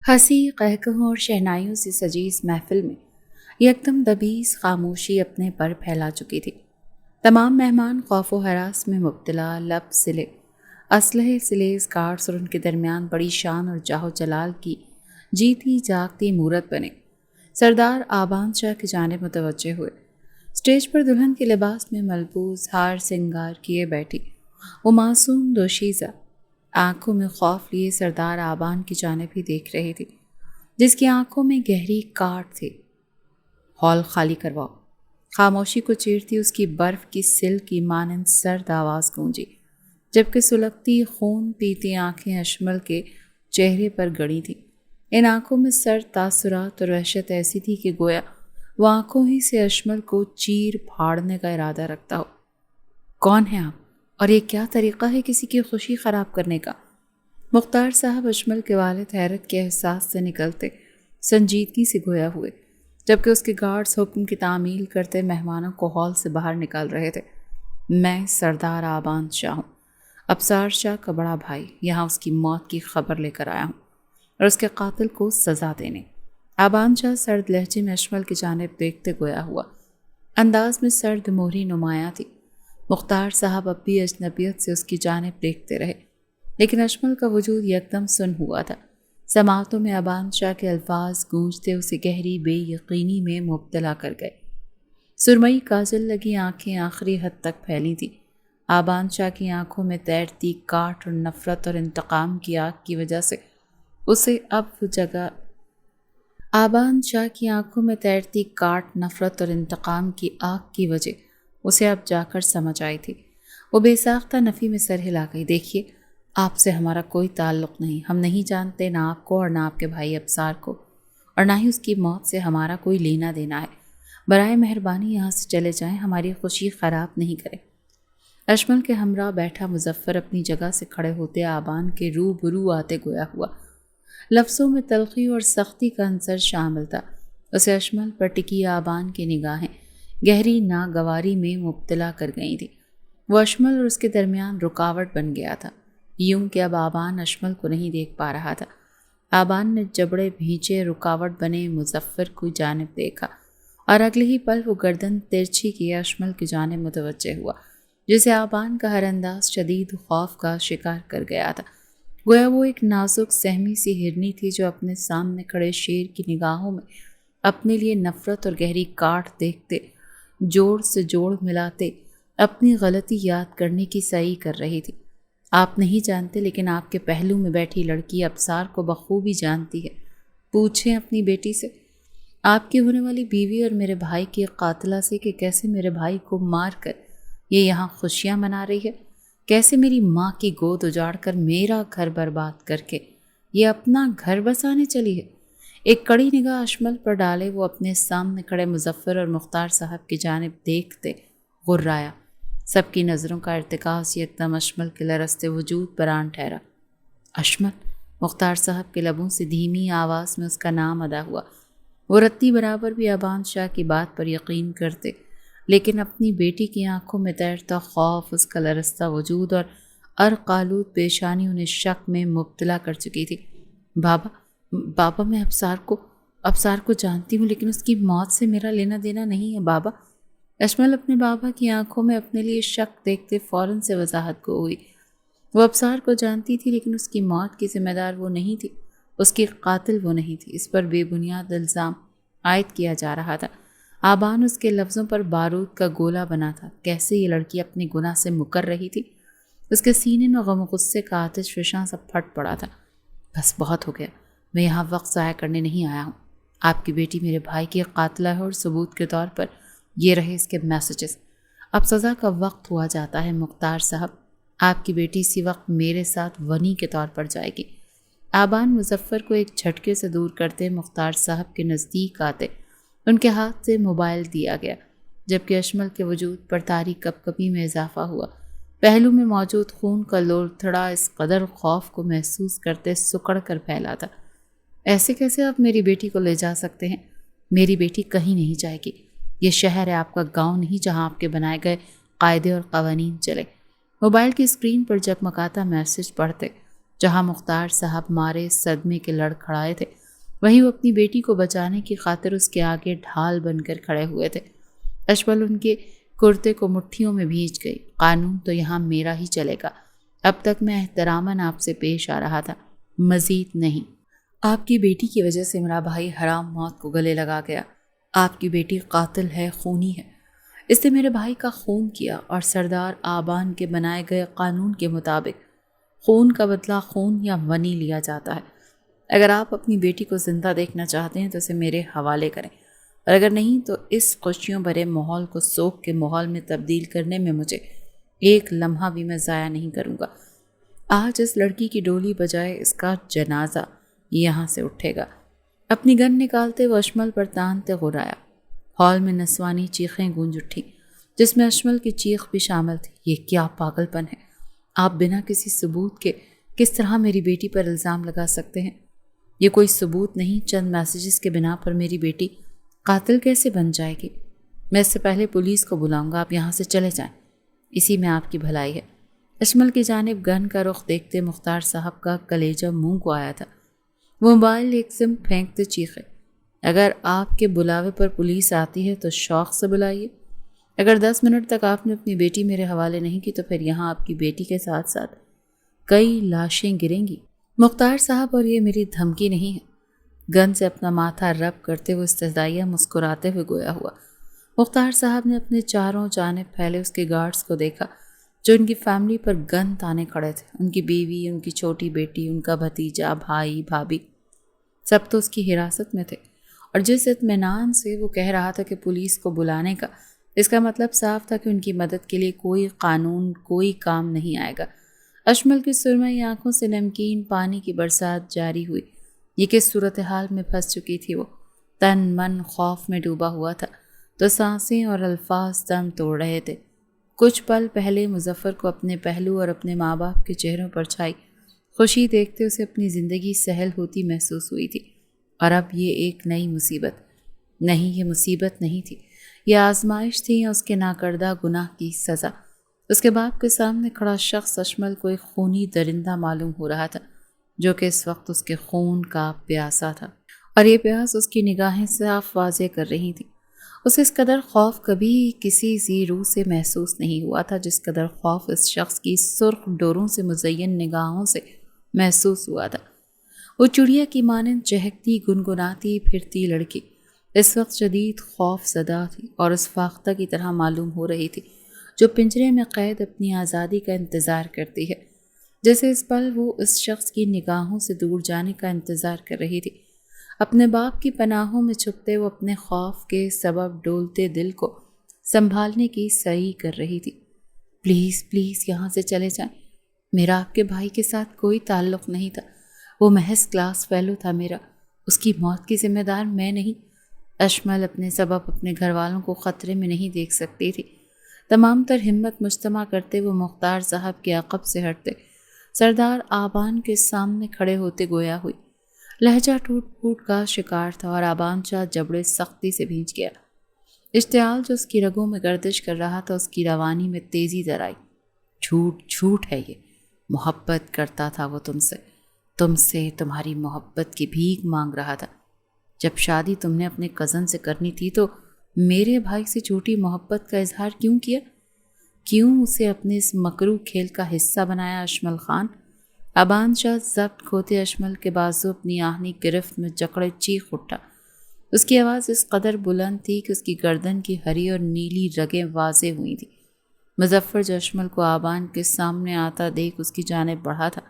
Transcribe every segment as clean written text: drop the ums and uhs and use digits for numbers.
ہنسی قہقہوں اور شہنائیوں سے سجی اس محفل میں یکدم دبیز خاموشی اپنے پر پھیلا چکی تھی۔ تمام مہمان خوف و ہراس میں مبتلا، لب سلے، اسلحے سلیز گارڈز اور ان کے درمیان بڑی شان اور جاہ و جلال کی جیتی جاگتی مورت بنے سردار آبان شاہ کی جانب متوجہ ہوئے۔ اسٹیج پر دلہن کے لباس میں ملبوس ہار سنگار کیے بیٹھی وہ معصوم دوشیزہ آنکھوں میں خوف لیے سردار آبان کی جانب ہی دیکھ رہی تھی، جس کی آنکھوں میں گہری کاٹ تھی۔ ہال خالی کرواؤ۔ خاموشی کو چیرتی اس کی برف کی سل کی مانند سرد آواز گونجی، جبکہ سلگتی خون پیتی آنکھیں اشمل کے چہرے پر گڑی تھیں۔ ان آنکھوں میں سرد تاثرات اور وحشت ایسی تھی کہ گویا وہ آنکھوں ہی سے اشمل کو چیر پھاڑنے کا ارادہ رکھتا ہو۔ کون ہیں آپ؟ اور یہ کیا طریقہ ہے کسی کی خوشی خراب کرنے کا؟ مختار صاحب اشمل کے والد حیرت کے احساس سے نکلتے سنجیدگی سے گویا ہوئے، جبکہ اس کے گارڈز حکم کی تعمیل کرتے مہمانوں کو ہال سے باہر نکال رہے تھے۔ میں سردار آبان شاہ ہوں، ابصار شاہ کا بڑا بھائی، یہاں اس کی موت کی خبر لے کر آیا ہوں اور اس کے قاتل کو سزا دینے۔ آبان شاہ سرد لہجے میں اشمل کی جانب دیکھتے گویا ہوا، انداز میں سرد مہری نمایاں تھی۔ مختار صاحب اب بھی اجنبیت سے اس کی جانب دیکھتے رہے، لیکن اشمل کا وجود یکدم سن ہوا تھا۔ سماعتوں میں آبان شاہ کے الفاظ گونجتے اسے گہری بے یقینی میں مبتلا کر گئے۔ سرمئی کاجل لگی آنکھیں آخری حد تک پھیلی تھیں۔ آبان شاہ کی آنکھوں میں تیرتی کاٹ اور نفرت اور انتقام کی آگ کی وجہ سے اسے اب وہ جگہ آبان شاہ کی آنکھوں میں تیرتی کاٹ نفرت اور انتقام کی آگ کی وجہ اسے اب جا کر سمجھ آئی تھی۔ وہ بے ساختہ نفی میں سر ہلا گئی۔ دیکھیے، آپ سے ہمارا کوئی تعلق نہیں، ہم نہیں جانتے نہ آپ کو اور نہ آپ کے بھائی ابصار کو، اور نہ ہی اس کی موت سے ہمارا کوئی لینا دینا ہے۔ برائے مہربانی یہاں سے چلے جائیں، ہماری خوشی خراب نہیں کریں۔ اشمل کے ہمراہ بیٹھا مظفر اپنی جگہ سے کھڑے ہوتے آبان کے روبرو آتے گویا ہوا۔ لفظوں میں تلخی اور سختی کا عنصر شامل تھا۔ اسے اشمل پر ٹکی آبان کی نگاہیں گہری ناگواری میں مبتلا کر گئی تھی۔ وہ اشمل اور اس کے درمیان رکاوٹ بن گیا تھا، یوں کہ اب آبان اشمل کو نہیں دیکھ پا رہا تھا۔ آبان نے جبڑے بھینچے رکاوٹ بنے مظفر کو جانب دیکھا اور اگلے ہی پل وہ گردن ترچھی کیے اشمل کی جانب متوجہ ہوا، جسے آبان کا ہر انداز شدید خوف کا شکار کر گیا تھا۔ گویا وہ ایک نازک سہمی سی ہرنی تھی جو اپنے سامنے کھڑے شیر کی نگاہوں میں اپنے لیے نفرت اور گہری کاٹ دیکھتے، جوڑ سے جوڑ ملاتے اپنی غلطی یاد کرنے کی سعی کر رہی تھی۔ آپ نہیں جانتے، لیکن آپ کے پہلو میں بیٹھی لڑکی ابصار کو بخوبی جانتی ہے۔ پوچھیں اپنی بیٹی سے، آپ کی ہونے والی بیوی اور میرے بھائی کی قاتلہ سے، کہ کیسے میرے بھائی کو مار کر یہ یہاں خوشیاں منا رہی ہے، کیسے میری ماں کی گود اجاڑ کر میرا گھر برباد کر کے یہ اپنا گھر بسانے چلی ہے۔ ایک کڑی نگاہ اشمل پر ڈالے وہ اپنے سامنے کھڑے مظفر اور مختار صاحب کی جانب دیکھتے غرایا۔ سب کی نظروں کا ارتکاز یکدم اشمل کے لرزتے وجود پر آن ٹھہرا۔ اشمل! مختار صاحب کے لبوں سے دھیمی آواز میں اس کا نام ادا ہوا۔ وہ رتی برابر بھی آبان شاہ کی بات پر یقین کرتے، لیکن اپنی بیٹی کی آنکھوں میں تیرتا خوف، اس کا لرزتا وجود اور ارقالود پیشانی انہیں شک میں مبتلا کر چکی تھی۔ بابا میں ابصار کو جانتی ہوں، لیکن اس کی موت سے میرا لینا دینا نہیں ہے بابا۔ اشمل اپنے بابا کی آنکھوں میں اپنے لیے شک دیکھتے فوراً سے وضاحت کو ہوئی۔ وہ ابصار کو جانتی تھی، لیکن اس کی موت کی ذمہ دار وہ نہیں تھی، اس کی قاتل وہ نہیں تھی۔ اس پر بے بنیاد الزام عائد کیا جا رہا تھا۔ آبان اس کے لفظوں پر بارود کا گولہ بنا تھا۔ کیسے یہ لڑکی اپنے گناہ سے مکر رہی تھی؟ اس کے سینے میں غم و غصے کا آتش فشاں سا پھٹ پڑا تھا۔ بس بہت ہو گیا، میں یہاں وقت ضائع کرنے نہیں آیا ہوں۔ آپ کی بیٹی میرے بھائی کی قاتلہ ہے اور ثبوت کے طور پر یہ رہے اس کے میسیجز۔ اب سزا کا وقت ہوا جاتا ہے مختار صاحب، آپ کی بیٹی اسی وقت میرے ساتھ ونی کے طور پر جائے گی۔ آبان مظفر کو ایک جھٹکے سے دور کرتے مختار صاحب کے نزدیک آتے ان کے ہاتھ سے موبائل دیا گیا، جبکہ اشمل کے وجود پر طاری کپکپی میں اضافہ ہوا۔ پہلو میں موجود خون کا لوتھڑا اس قدر خوف کو محسوس کرتے سکڑ کر پھیلا تھا۔ ایسے کیسے آپ میری بیٹی کو لے جا سکتے ہیں؟ میری بیٹی کہیں نہیں جائے گی۔ یہ شہر ہے، آپ کا گاؤں نہیں جہاں آپ کے بنائے گئے قاعدے اور قوانین چلے۔ موبائل کی اسکرین پر جگمگاتا میسج پڑھتے جہاں مختار صاحب مارے صدمے کے لڑ کھڑائے تھے، وہیں وہ اپنی بیٹی کو بچانے کی خاطر اس کے آگے ڈھال بن کر کھڑے ہوئے تھے۔ اشمل ان کے کرتے کو مٹھیوں میں بھیج گئی۔ قانون تو یہاں میرا ہی چلے گا، اب تک میں احتراماً آپ سے پیش آ رہا تھا، مزید نہیں۔ آپ کی بیٹی کی وجہ سے میرا بھائی حرام موت کو گلے لگا گیا۔ آپ کی بیٹی قاتل ہے، خونی ہے، اس نے میرے بھائی کا خون کیا، اور سردار آبان کے بنائے گئے قانون کے مطابق خون کا بدلہ خون یا منی لیا جاتا ہے۔ اگر آپ اپنی بیٹی کو زندہ دیکھنا چاہتے ہیں تو اسے میرے حوالے کریں، اور اگر نہیں تو اس خوشیوں بھرے ماحول کو سوگ کے ماحول میں تبدیل کرنے میں مجھے ایک لمحہ بھی میں ضائع نہیں کروں گا۔ آج اس لڑکی کی ڈولی بجائے اس کا جنازہ یہاں سے اٹھے گا۔ اپنی گن نکالتے وہ اشمل پر تانتے غرایا۔ ہال میں نسوانی چیخیں گونج اٹھی، جس میں اشمل کی چیخ بھی شامل تھی۔ یہ کیا پاگل پن ہے؟ آپ بنا کسی ثبوت کے کس طرح میری بیٹی پر الزام لگا سکتے ہیں؟ یہ کوئی ثبوت نہیں، چند میسیجز کے بنا پر میری بیٹی قاتل کیسے بن جائے گی؟ میں اس سے پہلے پولیس کو بلاؤں گا، آپ یہاں سے چلے جائیں، اسی میں آپ کی بھلائی ہے۔ اشمل کی جانب گن کا رخ دیکھتے مختار صاحب کا کلیجہ منہ کو آیا تھا۔ وہ موبائل ایک سم پھینکتے چیخے، اگر آپ کے بلاوے پر پولیس آتی ہے تو شوق سے بلائیے۔ اگر 10 منٹ تک آپ نے اپنی بیٹی میرے حوالے نہیں کی تو پھر یہاں آپ کی بیٹی کے ساتھ ساتھ کئی لاشیں گریں گی۔ مختار صاحب، اور یہ میری دھمکی نہیں ہے۔ گن سے اپنا ماتھا رب کرتے ہوئے استدعائیہ مسکراتے ہوئے گویا ہوا۔ مختار صاحب نے اپنے چاروں جانب پھیلے اس کے گارڈز کو دیکھا، جو ان کی فیملی پر گن تانے کھڑے تھے۔ ان کی بیوی، ان کی چھوٹی بیٹی، ان کا بھتیجا، بھائی، بھابھی، سب تو اس کی حراست میں تھے، اور جس اطمینان سے وہ کہہ رہا تھا کہ پولیس کو بلانے کا، اس کا مطلب صاف تھا کہ ان کی مدد کے لیے کوئی قانون، کوئی کام نہیں آئے گا۔ اشمل کی سرمئی آنکھوں سے نمکین پانی کی برسات جاری ہوئی۔ یہ کس صورتحال میں پھنس چکی تھی وہ؟ تن من خوف میں ڈوبا ہوا تھا، تو سانسیں اور الفاظ دم توڑ رہے تھے۔ کچھ پل پہلے مظفر کو اپنے پہلو اور اپنے ماں باپ کے چہروں پر چھائی خوشی دیکھتے اسے اپنی زندگی سہل ہوتی محسوس ہوئی تھی، اور اب یہ ایک نئی مصیبت۔ نہیں، یہ مصیبت نہیں تھی، یہ آزمائش تھی یا اس کے ناکردہ گناہ کی سزا۔ اس کے باپ کے سامنے کھڑا شخص اشمل کو ایک خونی درندہ معلوم ہو رہا تھا، جو کہ اس وقت اس کے خون کا پیاسا تھا، اور یہ پیاس اس کی نگاہیں صاف واضح کر رہی تھی۔ اسے اس قدر خوف کبھی کسی ذی روح سے محسوس نہیں ہوا تھا جس قدر خوف اس شخص کی سرخ ڈوروں سے مزین نگاہوں سے محسوس ہوا تھا۔ وہ چڑیا کی مانند چہکتی، گنگناتی پھرتی لڑکی اس وقت شدید خوف زدہ تھی، اور اس فاختہ کی طرح معلوم ہو رہی تھی جو پنجرے میں قید اپنی آزادی کا انتظار کرتی ہے، جیسے اس پل وہ اس شخص کی نگاہوں سے دور جانے کا انتظار کر رہی تھی۔ اپنے باپ کی پناہوں میں چھپتے وہ اپنے خوف کے سبب ڈولتے دل کو سنبھالنے کی سعی کر رہی تھی۔ پلیز پلیز یہاں سے چلے جائیں، میرا آپ کے بھائی کے ساتھ کوئی تعلق نہیں تھا، وہ محض کلاس فیلو تھا میرا، اس کی موت کی ذمہ دار میں نہیں۔ اشمل اپنے سبب اپنے گھر والوں کو خطرے میں نہیں دیکھ سکتی تھی۔ تمام تر ہمت مجتمع کرتے وہ مختار صاحب کے عقب سے ہٹتے سردار آبان کے سامنے کھڑے ہوتے گویا ہوئی۔ لہجہ ٹوٹ پھوٹ کا شکار تھا، اور آبان شاہ جبڑے سختی سے بھینچ گیا۔ اشتعال جو اس کی رگوں میں گردش کر رہا تھا، اس کی روانی میں تیزی در آئی۔ جھوٹ جھوٹ ہے یہ، محبت کرتا تھا وہ تم سے تمہاری محبت کی بھیک مانگ رہا تھا۔ جب شادی تم نے اپنے کزن سے کرنی تھی تو میرے بھائی سے جھوٹی محبت کا اظہار کیوں کیا؟ کیوں اسے اپنے اس مکروہ کھیل کا حصہ بنایا اشمل خان؟ آبان شاہ ضبط کھوتے اشمل کے بازو اپنی آہنی گرفت میں جکڑے چیخ اٹھا۔ اس کی آواز اس قدر بلند تھی کہ اس کی گردن کی ہری اور نیلی رگیں واضح ہوئی تھیں۔ مظفر جو اشمل کو آبان کے سامنے آتا دیکھ اس کی جانب بڑھا تھا،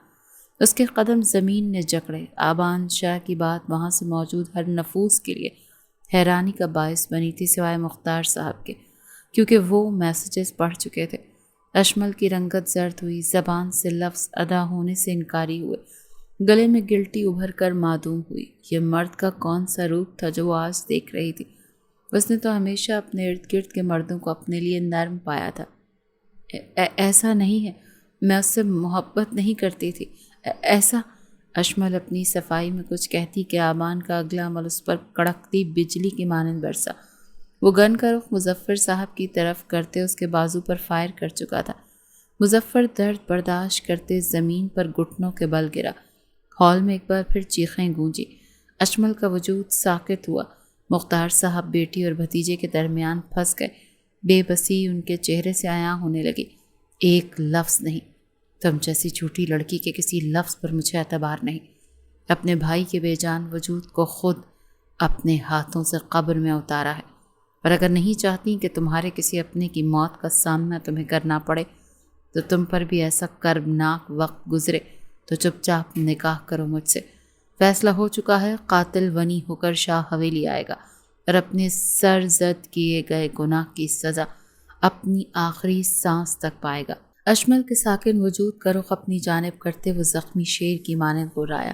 اس کے قدم زمین نے جکڑے۔ آبان شاہ کی بات وہاں سے موجود ہر نفوس کے لیے حیرانی کا باعث بنی تھی، سوائے مختار صاحب کے، کیونکہ وہ میسیجز پڑھ چکے تھے۔ اشمل کی رنگت زرد ہوئی، زبان سے لفظ ادا ہونے سے انکاری ہوئے، گلے میں گلٹی ابھر کر معدوم ہوئی۔ یہ مرد کا کون سا روپ تھا جو وہ آج دیکھ رہی تھی؟ اس نے تو ہمیشہ اپنے ارد گرد کے مردوں کو اپنے لیے نرم پایا تھا۔ ایسا نہیں ہے، میں اس سے محبت نہیں کرتی تھی، ایسا۔ اشمل اپنی صفائی میں کچھ کہتی کہ آبان کا اگلا عمل اس پر کڑکتی بجلی کی مانند برسا۔ وہ گن کا رخ مظفر صاحب کی طرف کرتے اس کے بازو پر فائر کر چکا تھا۔ مظفر درد برداشت کرتے زمین پر گھٹنوں کے بل گرا۔ ہال میں ایک بار پھر چیخیں گونجی۔ اشمل کا وجود ساکت ہوا۔ مختار صاحب بیٹی اور بھتیجے کے درمیان پھنس گئے۔ بے بسی ان کے چہرے سے عیاں ہونے لگی۔ ایک لفظ نہیں، تم جیسی جھوٹی لڑکی کے کسی لفظ پر مجھے اعتبار نہیں۔ اپنے بھائی کے بے جان وجود کو خود اپنے ہاتھوں سے قبر میں اتارا ہے، اور اگر نہیں چاہتی کہ تمہارے کسی اپنے کی موت کا سامنا تمہیں کرنا پڑے تو تم پر بھی ایسا کربناک وقت گزرے تو چپ چاپ نکاح کرو مجھ سے۔ فیصلہ ہو چکا ہے، قاتل ونی ہو کر شاہ حویلی آئے گا اور اپنے سر زد کیے گئے گناہ کی سزا اپنی آخری سانس تک پائے گا۔ اشمل کے ساکن وجود کا رخ اپنی جانب کرتے وہ زخمی شیر کی مانند گرایا۔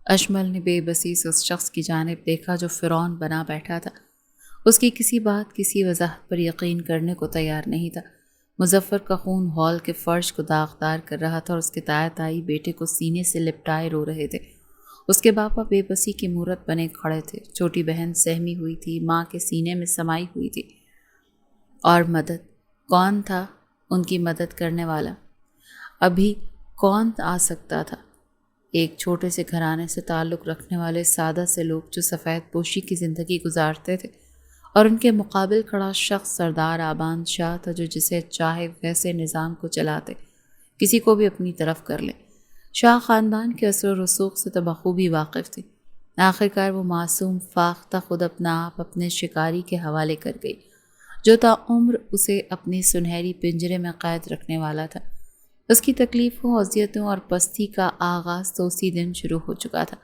اشمل نے بے بسی سے اس شخص کی جانب دیکھا جو فرعون بنا بیٹھا تھا۔ اس کی کسی بات کسی وضاحت پر یقین کرنے کو تیار نہیں تھا۔ مظفر کا خون ہال کے فرش کو داغدار کر رہا تھا اور اس کے تائے تائی بیٹے کو سینے سے لپٹائے رو رہے تھے۔ اس کے باپا بے بسی کی مورت بنے کھڑے تھے۔ چھوٹی بہن سہمی ہوئی تھی، ماں کے سینے میں سمائی ہوئی تھی۔ اور مدد کون تھا ان کی مدد کرنے والا؟ ابھی کون آ سکتا تھا؟ ایک چھوٹے سے گھرانے سے تعلق رکھنے والے سادہ سے لوگ جو سفید پوشی کی زندگی گزارتے تھے، اور ان کے مقابل کھڑا شخص سردار آبان شاہ تھا جو جسے چاہے ویسے نظام کو چلاتے، کسی کو بھی اپنی طرف کر لے۔ شاہ خاندان کے اثر و رسوخ سے تو بخوبی واقف تھی۔ آخرکار وہ معصوم فاختہ خود اپنا آپ اپنے شکاری کے حوالے کر گئی جو تا عمر اسے اپنے سنہری پنجرے میں قید رکھنے والا تھا۔ اس کی تکلیفوں، اذیتوں اور پستی کا آغاز تو اسی دن شروع ہو چکا تھا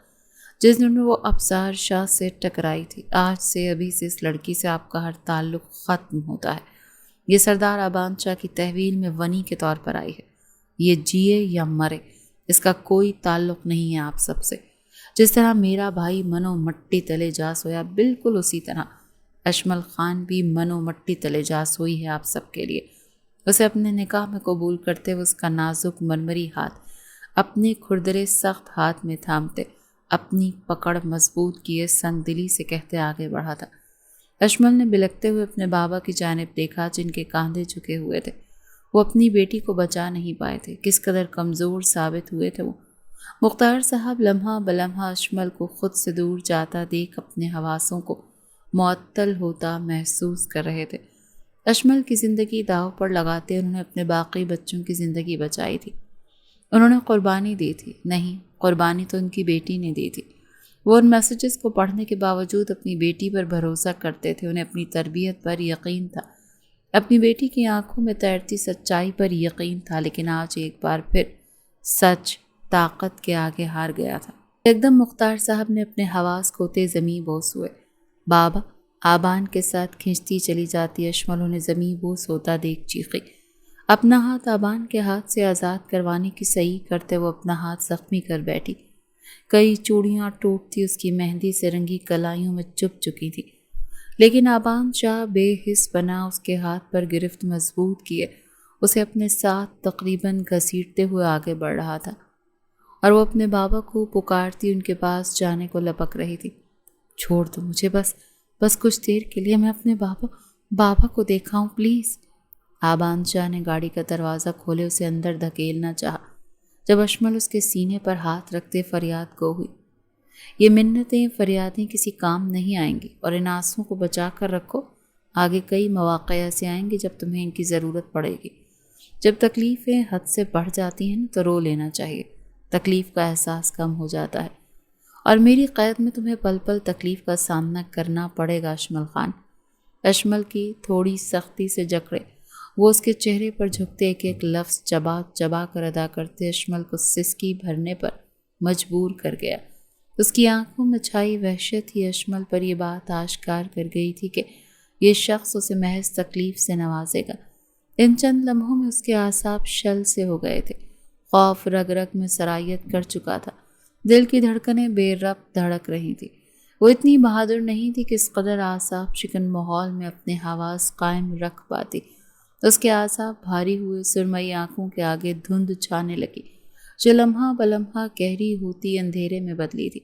جس دن وہ ابصار شاہ سے ٹکرائی تھی۔ آج سے، ابھی سے اس لڑکی سے آپ کا ہر تعلق ختم ہوتا ہے۔ یہ سردار آبان شاہ کی تحویل میں ونی کے طور پر آئی ہے۔ یہ جیے یا مرے، اس کا کوئی تعلق نہیں ہے آپ سب سے۔ جس طرح میرا بھائی منو مٹی تلے جا سویا، بالکل اسی طرح اشمل خان بھی منو مٹی تلے جا سوئی ہے آپ سب کے لیے۔ اسے اپنے نکاح میں قبول کرتے ہوئے اس کا نازک مرمری ہاتھ اپنے کھردرے سخت ہاتھ میں تھامتے، اپنی پکڑ مضبوط کیے سنگ دلی سے کہتے آگے بڑھا تھا۔ اشمل نے بلکتے ہوئے اپنے بابا کی جانب دیکھا جن کے کاندھے جھکے ہوئے تھے۔ وہ اپنی بیٹی کو بچا نہیں پائے تھے، کس قدر کمزور ثابت ہوئے تھے وہ۔ مختار صاحب لمحہ بلمحہ اشمل کو خود سے دور جاتا دیکھ اپنے حواسوں کو معطل ہوتا محسوس کر رہے تھے۔ اشمل کی زندگی داؤ پر لگاتے انہوں نے اپنے باقی بچوں کی زندگی بچائی تھی۔ انہوں نے قربانی دی تھی، نہیں، قربانی تو ان کی بیٹی نے دی تھی۔ وہ ان میسیجز کو پڑھنے کے باوجود اپنی بیٹی پر بھروسہ کرتے تھے، انہیں اپنی تربیت پر یقین تھا، اپنی بیٹی کی آنکھوں میں تیرتی سچائی پر یقین تھا، لیکن آج ایک بار پھر سچ طاقت کے آگے ہار گیا تھا۔ ایک دم مختار صاحب نے اپنے حواس کھوتے زمیں بوس ہوئے۔ بابا آبان کے ساتھ کھینچتی چلی جاتی اشمل انہیں زمیں بوس ہوتا دیکھ چیخی۔ اپنا ہاتھ آبان کے ہاتھ سے آزاد کروانے کی صحیح کرتے وہ اپنا ہاتھ زخمی کر بیٹھی۔ کئی چوڑیاں ٹوٹتی اس کی مہندی سے رنگی کلائیوں میں چپ چکی تھی، لیکن آبان شاہ بے حس بنا اس کے ہاتھ پر گرفت مضبوط کیے اسے اپنے ساتھ تقریباً گھسیٹتے ہوئے آگے بڑھ رہا تھا، اور وہ اپنے بابا کو پکارتی ان کے پاس جانے کو لپک رہی تھی۔ چھوڑ دو مجھے، بس کچھ دیر کے لیے میں اپنے بابا کو دیکھا ہوں، پلیز۔ آبان شاہ نے گاڑی کا دروازہ کھولے اسے اندر دھکیلنا چاہا جب اشمل اس کے سینے پر ہاتھ رکھتے فریاد گو ہوئی۔ یہ منتیں فریادیں کسی کام نہیں آئیں گی، اور ان آنسوں کو بچا کر رکھو، آگے کئی مواقع ایسے آئیں گے جب تمہیں ان کی ضرورت پڑے گی۔ جب تکلیفیں حد سے بڑھ جاتی ہیں تو رو لینا چاہیے، تکلیف کا احساس کم ہو جاتا ہے، اور میری قید میں تمہیں پل پل تکلیف کا سامنا کرنا پڑے گا اشمل خان۔ اشمل کی تھوڑی سختی سے جکڑے وہ اس کے چہرے پر جھکتے ایک ایک لفظ چبا چبا کر ادا کرتے اشمل کو سسکی بھرنے پر مجبور کر گیا۔ اس کی آنکھوں میں چھائی وحشت ہی اشمل پر یہ بات آشکار کر گئی تھی کہ یہ شخص اسے محض تکلیف سے نوازے گا۔ ان چند لمحوں میں اس کے اعصاب شل سے ہو گئے تھے، خوف رگ رگ میں سرایت کر چکا تھا، دل کی دھڑکنیں بے ربط دھڑک رہی تھی۔ وہ اتنی بہادر نہیں تھی کہ اس قدر اعصاب شکن ماحول میں اپنے حواس قائم رکھ پاتی۔ اس کے اعصاب بھاری ہوئے، سرمئی آنکھوں کے آگے دھند چھانے لگی جو لمحہ بلمحہ گہری ہوتی اندھیرے میں بدلی تھی۔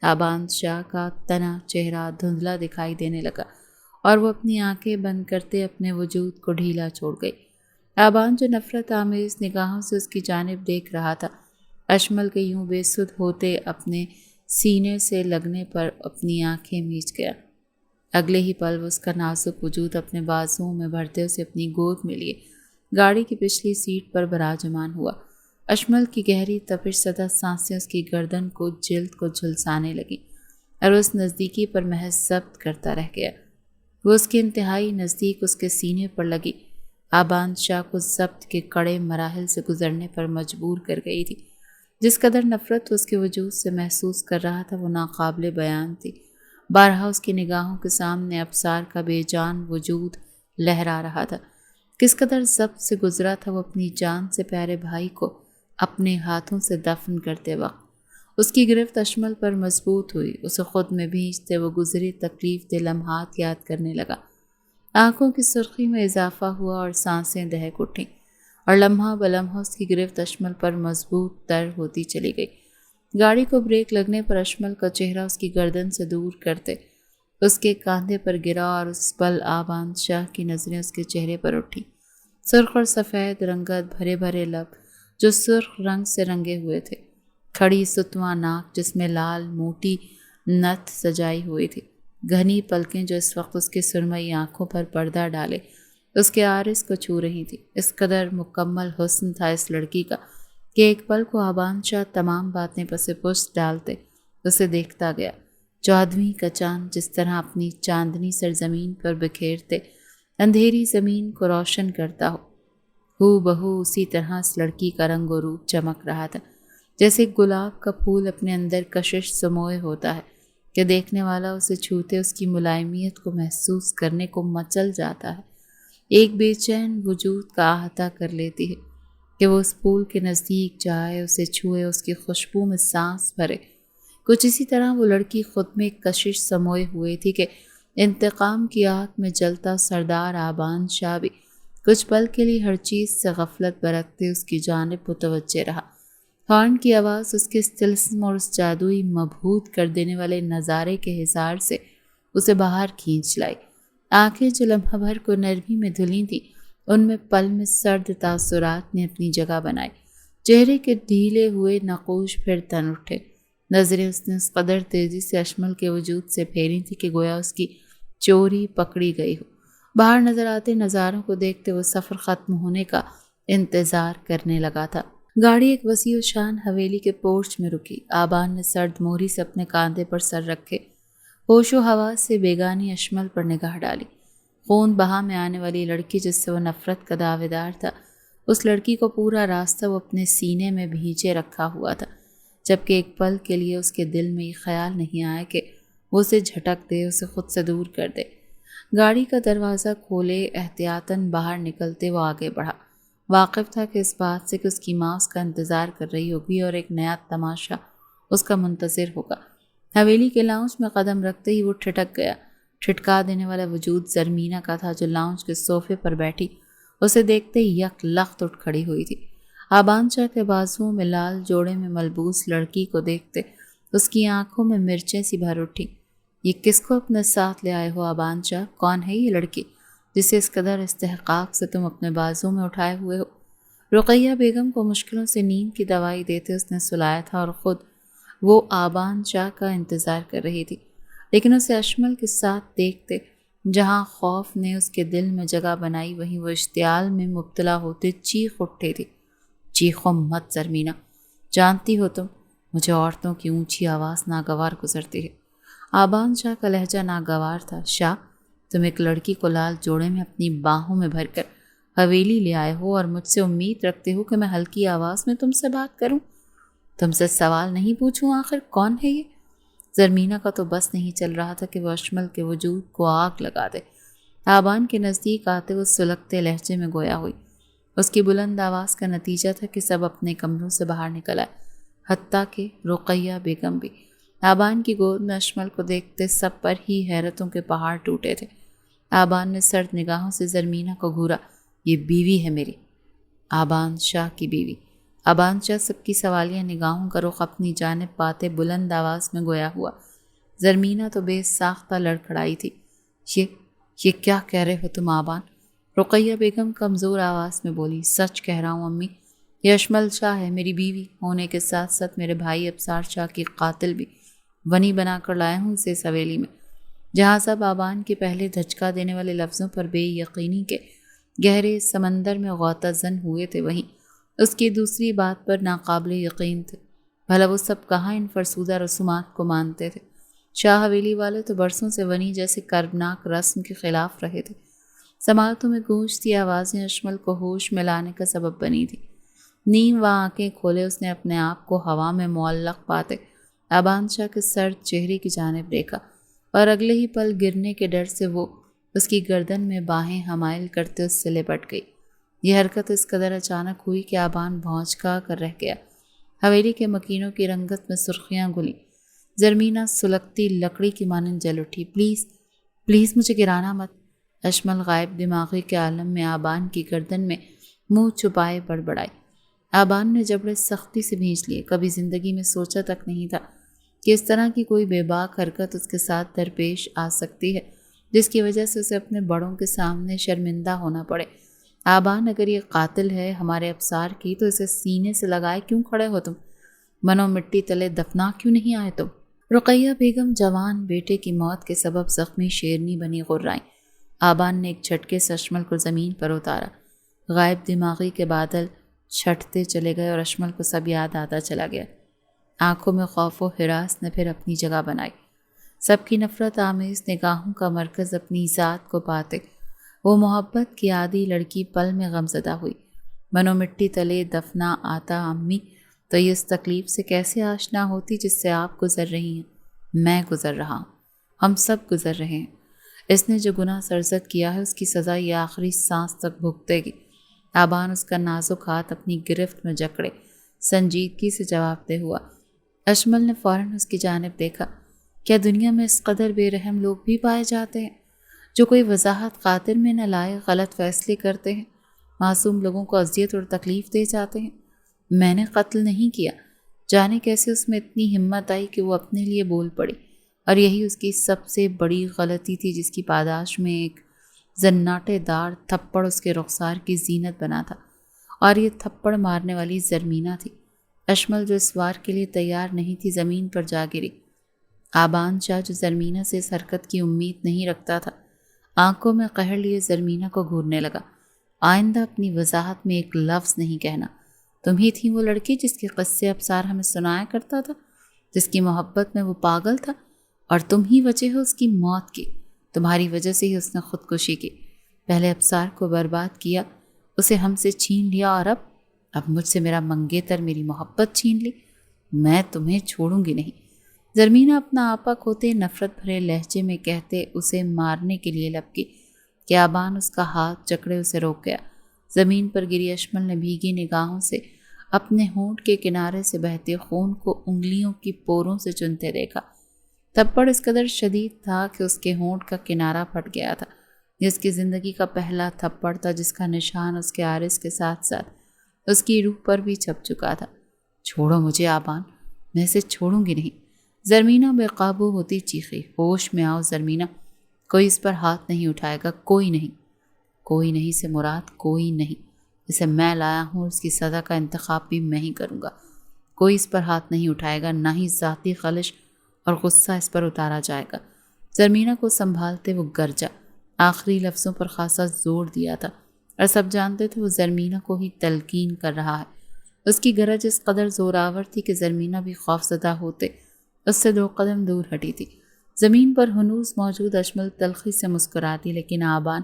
آبان شاہ کا تنا چہرہ دھندلا دکھائی دینے لگا اور وہ اپنی آنکھیں بند کرتے اپنے وجود کو ڈھیلا چھوڑ گئی۔ آبان جو نفرت آمیز نگاہوں سے اس کی جانب دیکھ رہا تھا، اشمل کے یوں بے سدھ ہوتے اپنے سینے سے لگنے پر اپنی آنکھیں میچ گیا۔ اگلے ہی پل وہ اس کا نازک وجود اپنے بازوؤں میں بھرتے اسے اپنی گود میں لیے گاڑی کی پچھلی سیٹ پر براجمان ہوا۔ اشمل کی گہری تپش زدہ سانسیں اس کی گردن کو جلد کو جھلسانے لگیں اور اس نزدیکی پر محض ضبط کرتا رہ گیا۔ وہ اس کے انتہائی نزدیک اس کے سینے پر لگی آبان شاہ کو ضبط کے کڑے مراحل سے گزرنے پر مجبور کر گئی تھی۔ جس قدر نفرت اس کے وجود سے محسوس کر رہا تھا وہ ناقابل بیان تھی۔ بارہا اس کی نگاہوں کے سامنے ابصار کا بے جان وجود لہرا رہا تھا۔ کس قدر ضبط سے گزرا تھا وہ اپنی جان سے پیارے بھائی کو اپنے ہاتھوں سے دفن کرتے وقت۔ اس کی گرفت اشمل پر مضبوط ہوئی، اسے خود میں بھیجتے وہ گزری تکلیف دہ لمحات یاد کرنے لگا۔ آنکھوں کی سرخی میں اضافہ ہوا اور سانسیں دہک اٹھیں، اور لمحہ بلمحہ اس کی گرفت اشمل پر مضبوط تر ہوتی چلی گئی۔ گاڑی کو بریک لگنے پر اشمل کا چہرہ اس کی گردن سے دور کرتے اس کے کاندھے پر گرا اور اس پل آبان شاہ کی نظریں اس کے چہرے پر اٹھیں۔ سرخ اور سفید رنگت بھرے بھرے لب جو سرخ رنگ سے رنگے ہوئے تھے، کھڑی ستواں ناک جس میں لال موٹی نتھ سجائی ہوئی تھی، گھنی پلکیں جو اس وقت اس کے سرمئی آنکھوں پر پردہ ڈالے اس کے عارض کو چھو رہی تھی۔ اس قدر مکمل حسن تھا اس لڑکی کا کہ ایک پل کو آبان شاہ تمام باتیں پس پشت ڈالتے اسے دیکھتا گیا۔ 14ویں کا چاند جس طرح اپنی چاندنی سرزمین پر بکھیرتے اندھیری زمین کو روشن کرتا ہو بہو اسی طرح اس لڑکی کا رنگ و روپ چمک رہا تھا، جیسے گلاب کا پھول اپنے اندر کشش سموئے ہوتا ہے کہ دیکھنے والا اسے چھوتے اس کی ملائمیت کو محسوس کرنے کو مچل جاتا ہے، ایک بے چین وجود کا احاطہ کر لیتی ہے کہ وہ اس پھول کے نزدیک جائے، اسے چھوئے، اس کی خوشبو میں سانس بھرے۔ کچھ اسی طرح وہ لڑکی خود میں کشش سموئے ہوئی تھی کہ انتقام کی آگ میں جلتا سردار آبان شاہ بھی کچھ پل کے لیے ہر چیز سے غفلت برتتے اس کی جانب متوجہ رہا۔ ہارن کی آواز اس کے اس طلسم اور اس جادوئی مبہوت کر دینے والے نظارے کے حصار سے اسے باہر کھینچ لائی۔ آنکھیں جو لمحہ بھر کو نرمی میں دھلی تھیں ان میں پل میں سرد تاثرات نے اپنی جگہ بنائی۔ چہرے کے ڈھیلے ہوئے نقوش پھر تن اٹھے۔ نظریں اس نے اس قدر تیزی سے اشمل کے وجود سے پھیری تھی کہ گویا اس کی چوری پکڑی گئی ہو۔ باہر نظر آتے نظاروں کو دیکھتے وہ سفر ختم ہونے کا انتظار کرنے لگا تھا۔ گاڑی ایک وسیع و شان حویلی کے پورچ میں رکی۔ آبان نے سرد موہری سے اپنے کاندھے پر سر رکھے ہوش و حواس سے بیگانی اشمل پر نگاہ ڈالی۔ خون بہا میں آنے والی لڑکی جس سے وہ نفرت کا دعوے دار تھا، اس لڑکی کو پورا راستہ وہ اپنے سینے میں بھینچے رکھا ہوا تھا، جبکہ ایک پل کے لیے اس کے دل میں یہ خیال نہیں آیا کہ وہ اسے جھٹک دے، اسے خود سے دور کر دے۔ گاڑی کا دروازہ کھولے احتیاطاً باہر نکلتے وہ آگے بڑھا، واقف تھا کہ اس بات سے کہ اس کی ماں اس کا انتظار کر رہی ہوگی اور ایک نیا تماشا اس کا منتظر ہوگا۔ حویلی کے لاؤنج میں قدم رکھتے ہی وہ ٹھٹک گیا۔ ٹھٹکا دینے والا وجود زرمینہ کا تھا جو لاؤنج کے صوفے پر بیٹھی اسے دیکھتے ہی یک لخت اٹھ کھڑی ہوئی تھی۔ آبان شاہ کے بازوؤں میں لال جوڑے میں ملبوس لڑکی کو دیکھتے اس کی آنکھوں میں مرچیں سی بھر اٹھی۔ یہ کس کو اپنے ساتھ لے آئے ہو آبان شاہ؟ کون ہے یہ لڑکی جسے اس قدر استحقاق سے تم اپنے بازو میں اٹھائے ہوئے ہو؟ رقیہ بیگم کو مشکلوں سے نیند کی دوائی دیتے اس نے سلایا تھا اور خود وہ آبان شاہ کا انتظار کر رہی تھی، لیکن اسے اشمل کے ساتھ دیکھتے جہاں خوف نے اس کے دل میں جگہ بنائی وہیں وہ اشتعال میں مبتلا ہوتے چیخ اٹھے تھی۔ چیخو مت زرمینہ، جانتی ہو تم مجھے عورتوں کی اونچی آواز ناگوار گزرتی ہے۔ آبان شاہ کا لہجہ ناگوار تھا۔ شاہ، تم ایک لڑکی کو لال جوڑے میں اپنی باہوں میں بھر کر حویلی لے آئے ہو اور مجھ سے امید رکھتے ہو کہ میں ہلکی آواز میں تم سے بات کروں، تم سے سوال نہیں پوچھوں؟ آخر کون ہے یہ؟ زرمینہ کا تو بس نہیں چل رہا تھا کہ وہ اشمل کے وجود کو آگ لگا دے۔ آبان کے نزدیک آتے وہ سلگتے لہجے میں گویا ہوئی۔ اس کی بلند آواز کا نتیجہ تھا کہ سب اپنے کمروں سے باہر نکل آئے، حتیٰ کہ رقیہ بیگم بھی۔ آبان کی گود میں اشمل کو دیکھتے سب پر ہی حیرتوں کے پہاڑ ٹوٹے تھے۔ آبان نے سرد نگاہوں سے زرمینہ کو گھورا۔ یہ بیوی ہے میری، آبان شاہ کی بیوی۔ آبان شاہ سب کی سوالیہ نگاہوں کا رخ اپنی جانب پاتے بلند آواز میں گویا ہوا۔ زرمینہ تو بے ساختہ لڑکھڑائی تھی۔ یہ کیا کہہ رہے ہو تم آبان؟ رقیہ بیگم کمزور آواز میں بولی، سچ کہہ رہا ہوں امی، یہ اشمل شاہ ہے، میری بیوی ہونے کے ساتھ ساتھ میرے بھائی ابصار شاہ کی قاتل بھی۔ ونی بنا کر لایا ہوں اسے اس حویلی میں۔ جہاں سب آبان کے پہلے دھچکا دینے والے لفظوں پر بے یقینی کے گہرے سمندر میں غوطہ زن ہوئے تھے، وہیں اس کی دوسری بات پر ناقابل یقین تھے۔ بھلا وہ سب کہاں ان فرسودہ رسومات کو مانتے تھے؟ شاہ حویلی والے تو برسوں سے ونی جیسے کربناک رسم کے خلاف رہے تھے۔ سماعتوں میں گونجتی آوازیں اشمل کو ہوش میں لانے کا سبب بنی تھی۔ نیم و آنکھیں کھولے اس نے اپنے آپ کو ہوا میں معلق پاتے آبان شاہ کے سرد چہرے کی جانب دیکھا، اور اگلے ہی پل گرنے کے ڈر سے وہ اس کی گردن میں باہیں حمائل کرتے اس سے لپٹ گئی۔ یہ حرکت اس قدر اچانک ہوئی کہ آبان بھونچکا کر رہ گیا۔ حویلی کے مکینوں کی رنگت میں سرخیاں گھلیں۔ زرمینہ سلگتی لکڑی کی مانند جل اٹھی۔ پلیز پلیز مجھے گرانا مت۔ اشمل غائب دماغی کے عالم میں آبان کی گردن میں منہ چھپائے بڑبڑائی۔ آبان نے جبڑے سختی سے بھینچ لیے۔ کبھی زندگی میں سوچا تک نہیں تھا کہ اس طرح کی کوئی بے باک حرکت اس کے ساتھ درپیش آ سکتی ہے، جس کی وجہ سے اسے اپنے بڑوں کے سامنے شرمندہ ہونا پڑے۔ آبان، اگر یہ قاتل ہے ہمارے ابصار کی تو اسے سینے سے لگائے کیوں کھڑے ہو تم؟ منو مٹی تلے دفنا کیوں نہیں آئے تم؟ رقیہ بیگم جوان بیٹے کی موت کے سبب زخمی شیرنی بنی غرائیں۔ آبان نے ایک جھٹکے سے اشمل کو زمین پر اتارا۔ غائب دماغی کے بادل چھٹتے چلے گئے اور اشمل کو سب یاد آتا چلا گیا۔ آنکھوں میں خوف و ہراس نے پھر اپنی جگہ بنائی۔ سب کی نفرت آمیز نگاہوں کا مرکز اپنی ذات کو پاتے وہ محبت کی عادی لڑکی پل میں غمزدہ ہوئی۔ منو مٹی تلے دفنا آتا امی تو یہ اس تکلیف سے کیسے آشنا ہوتی جس سے آپ گزر رہی ہیں، میں گزر رہا ہوں، ہم سب گزر رہے ہیں۔ اس نے جو گناہ سرزد کیا ہے اس کی سزا یہ آخری سانس تک بھگتے گی۔ آبان اس کا نازک ہاتھ اپنی گرفت میں جکڑے سنجیدگی سے جواب دے ہوا۔ اشمل نے فوراً اس کی جانب دیکھا۔ کیا دنیا میں اس قدر بے رحم لوگ بھی پائے جاتے ہیں جو کوئی وضاحت قاتل میں نہ لائے غلط فیصلے کرتے ہیں، معصوم لوگوں کو اذیت اور تکلیف دے جاتے ہیں؟ میں نے قتل نہیں کیا۔ جانے کیسے اس میں اتنی ہمت آئی کہ وہ اپنے لیے بول پڑی، اور یہی اس کی سب سے بڑی غلطی تھی جس کی پاداش میں ایک زناٹے دار تھپڑ اس کے رخسار کی زینت بنا تھا، اور یہ تھپڑ مارنے والی زرمینہ تھی۔ اشمل جو اس وار کے لیے تیار نہیں تھی زمین پر جا گری۔ آبان شاہ جو زرمینہ سے اس حرکت کی امید نہیں رکھتا تھا، آنکھوں میں قہر لیے زرمینہ کو گھورنے لگا۔ آئندہ اپنی وضاحت میں ایک لفظ نہیں کہنا۔ تم ہی تھی وہ لڑکی جس کے قصے ابصار ہمیں سنایا کرتا تھا، جس کی محبت میں وہ پاگل تھا، اور تم ہی وجہ ہو اس کی موت کی۔ تمہاری وجہ سے ہی اس نے خودکشی کی۔ پہلے ابصار کو برباد کیا، اسے ہم سے چھین لیا، اور اب مجھ سے میرا منگیتر میری محبت چھین لی۔ میں تمہیں چھوڑوں گی نہیں۔ زرمینہ اپنا آپا کھوتے نفرت بھرے لہجے میں کہتے اسے مارنے کے لیے لپکی کہ آبان اس کا ہاتھ جکڑے اسے روک گیا۔ زمین پر گری اشمل نے بھیگی نگاہوں سے اپنے ہونٹ کے کنارے سے بہتے خون کو انگلیوں کی پوروں سے چنتے دیکھا۔ تھپڑ اس قدر شدید تھا کہ اس کے ہونٹ کا کنارہ پھٹ گیا تھا۔ جس کی زندگی کا پہلا تھپڑ تھا، جس کا نشان اس کے عارض کے ساتھ ساتھ اس کی روح پر بھی چھپ چکا تھا۔ چھوڑو مجھے آبان، میں اسے چھوڑوں گی نہیں۔ زرمینہ بے قابو ہوتی چیخی۔ ہوش میں آؤ زرمینہ، کوئی اس پر ہاتھ نہیں اٹھائے گا، کوئی نہیں۔ کوئی نہیں سے مراد کوئی نہیں۔ اسے میں لایا ہوں، اس کی سزا کا انتخاب بھی میں ہی کروں گا۔ کوئی اس پر ہاتھ نہیں اٹھائے گا، نہ ہی ذاتی خلش اور غصہ اس پر اتارا جائے گا۔ زرمینہ کو سنبھالتے وہ گرجا۔ آخری لفظوں پر خاصا زور دیا تھا، اور سب جانتے تھے وہ زرمینہ کو ہی تلقین کر رہا ہے۔ اس کی گرج اس قدر زوراور تھی کہ زرمینہ بھی خوفزدہ ہوتے اس سے 2 قدم دور ہٹی تھی۔ زمین پر ہنوز موجود اشمل تلخی سے مسکراتی، لیکن آبان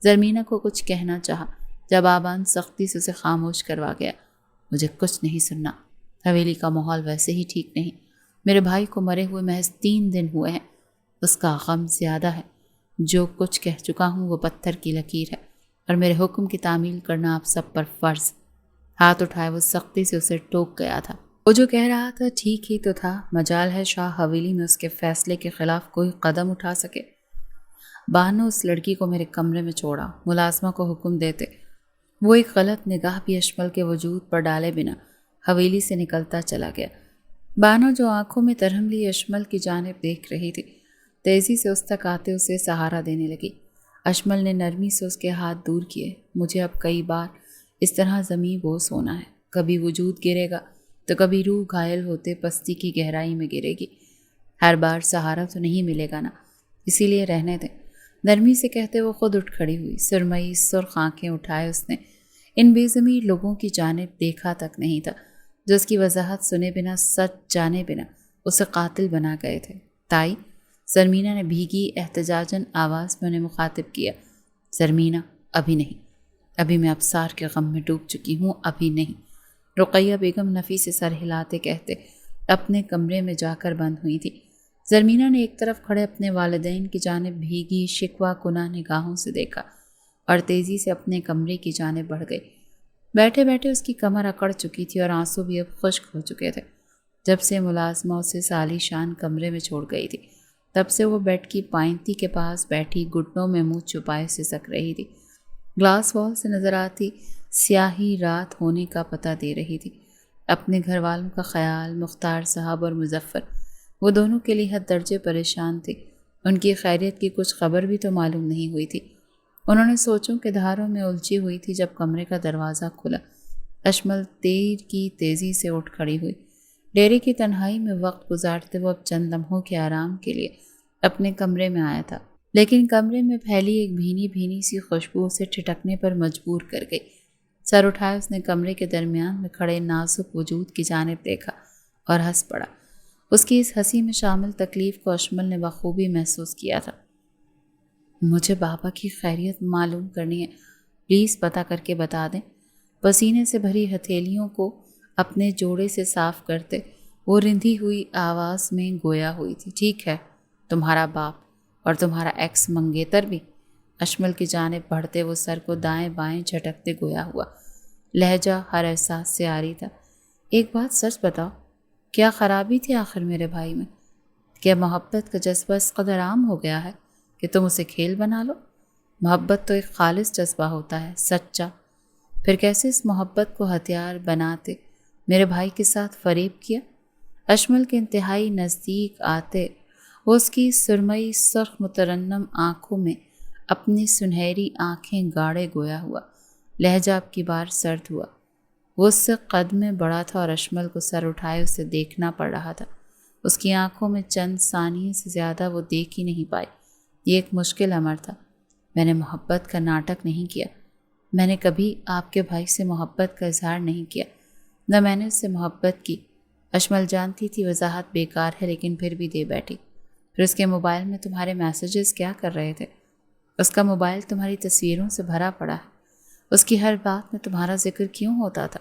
زرمینہ کو کچھ کہنا چاہا، جب آبان سختی سے اسے خاموش کروا گیا۔ مجھے کچھ نہیں سننا۔ حویلی کا ماحول ویسے ہی ٹھیک نہیں۔ میرے بھائی کو مرے ہوئے محض 3 دن ہوئے ہیں۔ اس کا غم زیادہ ہے۔ جو کچھ کہہ چکا ہوں وہ پتھر کی لکیر ہے، اور میرے حکم کی تعمیل کرنا آپ سب پر فرض۔ ہاتھ اٹھائے وہ سختی سے اسے ٹوک گیا تھا۔ وہ جو کہہ رہا تھا ٹھیک ہی تو تھا۔ مجال ہے شاہ حویلی میں اس کے فیصلے کے خلاف کوئی قدم اٹھا سکے۔ بانو اس لڑکی کو میرے کمرے میں چھوڑا، ملازمہ کو حکم دیتے۔ وہ ایک غلط نگاہ بھی اشمل کے وجود پر ڈالے بنا حویلی سے نکلتا چلا گیا۔ بانو جو آنکھوں میں ترہم لیے اشمل کی جانب دیکھ رہی تھی، تیزی سے اس تک آتے اسے سہارا دینے لگی۔ اشمل نے نرمی سے اس کے ہاتھ دور کیے. مجھے اب کئی بار اس طرح زمیں بوس ہونا ہے. کبھی وجود گرے گا تو کبھی روح گھائل ہوتے پستی کی گہرائی میں گرے گی. ہر بار سہارا تو نہیں ملے گا نا, اسی لیے رہنے دیں. نرمی سے کہتے وہ خود اٹھ کھڑی ہوئی. سرمئی سرخ آنکھیں اٹھائے اس نے ان بے ضمیر لوگوں کی جانب دیکھا تک نہیں تھا جو اس کی وضاحت سنے بنا, سچ جانے بنا اسے قاتل بنا گئے تھے. تائی, زرمینہ نے بھیگی احتجاجن آواز میں انہیں مخاطب کیا. زرمینہ, ابھی نہیں, ابھی میں ابصار کے غم میں ڈوب چکی ہوں, ابھی نہیں. رقیہ بیگم نفی سے سر ہلاتے کہتے اپنے کمرے میں جا کر بند ہوئی تھی. زرمینہ نے ایک طرف کھڑے اپنے والدین کی جانب بھیگی شکوہ کناہ نگاہوں سے دیکھا اور تیزی سے اپنے کمرے کی جانب بڑھ گئی. بیٹھے بیٹھے اس کی کمر اکڑ چکی تھی اور آنسو بھی اب خشک ہو چکے تھے. جب سے ملازمہ اسے سالی شان کمرے میں چھوڑ گئی تھی تب سے وہ بیڈ کی پائنتی کے پاس بیٹھی گھٹنوں میں منہ چھپائے سسک رہی تھی. گلاس وال سے نظر آتی سیاہی رات ہونے کا پتہ دے رہی تھی. اپنے گھر والوں کا خیال, مختار صاحب اور مظفر, وہ دونوں کے لیے حد درجے پریشان تھی. ان کی خیریت کی کچھ خبر بھی تو معلوم نہیں ہوئی تھی. انہوں نے سوچوں کے دھاروں میں الجھی ہوئی تھی جب کمرے کا دروازہ کھلا. اشمل تیر کی تیزی سے اٹھ کھڑی ہوئی. ڈیرے کی تنہائی میں وقت گزارتے وہ اب چند لمحوں کے آرام کے لیے اپنے کمرے میں آیا تھا, لیکن کمرے میں پھیلی ایک بھینی بھینی سی خوشبو اسے ٹھٹکنے پر مجبور کر گئی. سر اٹھائے اس نے کمرے کے درمیان میں کھڑے نازک وجود کی جانب دیکھا اور ہنس پڑا. اس کی اس ہنسی میں شامل تکلیف کو اشمل نے بخوبی محسوس کیا تھا. مجھے بابا کی خیریت معلوم کرنی ہے, پلیز پتہ کر کے بتا دیں. پسینے سے بھری ہتھیلیوں کو اپنے جوڑے سے صاف کرتے وہ رندھی ہوئی آواز میں گویا ہوئی تھی. ٹھیک ہے, تمہارا باپ اور تمہارا ایکس منگیتر بھی. اشمل کی جانب بڑھتے وہ سر کو دائیں بائیں جھٹکتے گویا ہوا. لہجہ ہر احساس سے آری تھا. ایک بات سچ بتاؤ, کیا خرابی تھی آخر میرے بھائی میں؟ کیا محبت کا جذبہ اس قدر عام ہو گیا ہے کہ تم اسے کھیل بنا لو؟ محبت تو ایک خالص جذبہ ہوتا ہے, سچا. پھر کیسے اس محبت کو ہتھیار بناتے میرے بھائی کے ساتھ فریب کیا؟ اشمل کے انتہائی نزدیک آتے وہ اس کی سرمئی سرخ مترنم آنکھوں میں اپنی سنہری آنکھیں گاڑے گویا ہوا. لہجہ اب کی بار سرد ہوا. وہ اس سے قد میں بڑا تھا اور اشمل کو سر اٹھائے اسے دیکھنا پڑ رہا تھا. اس کی آنکھوں میں چند ثانیے سے زیادہ وہ دیکھ ہی نہیں پائی. یہ ایک مشکل امر تھا. میں نے محبت کا ناٹک نہیں کیا. میں نے کبھی آپ کے بھائی سے محبت کا اظہار نہیں کیا, نہ میں نے اس سے محبت کی. اشمل جانتی تھی وضاحت بیکار ہے لیکن پھر بھی دے بیٹھی. پھر اس کے موبائل میں تمہارے میسیجز کیا کر رہے تھے؟ اس کا موبائل تمہاری تصویروں سے بھرا پڑا ہے. اس کی ہر بات میں تمہارا ذکر کیوں ہوتا تھا؟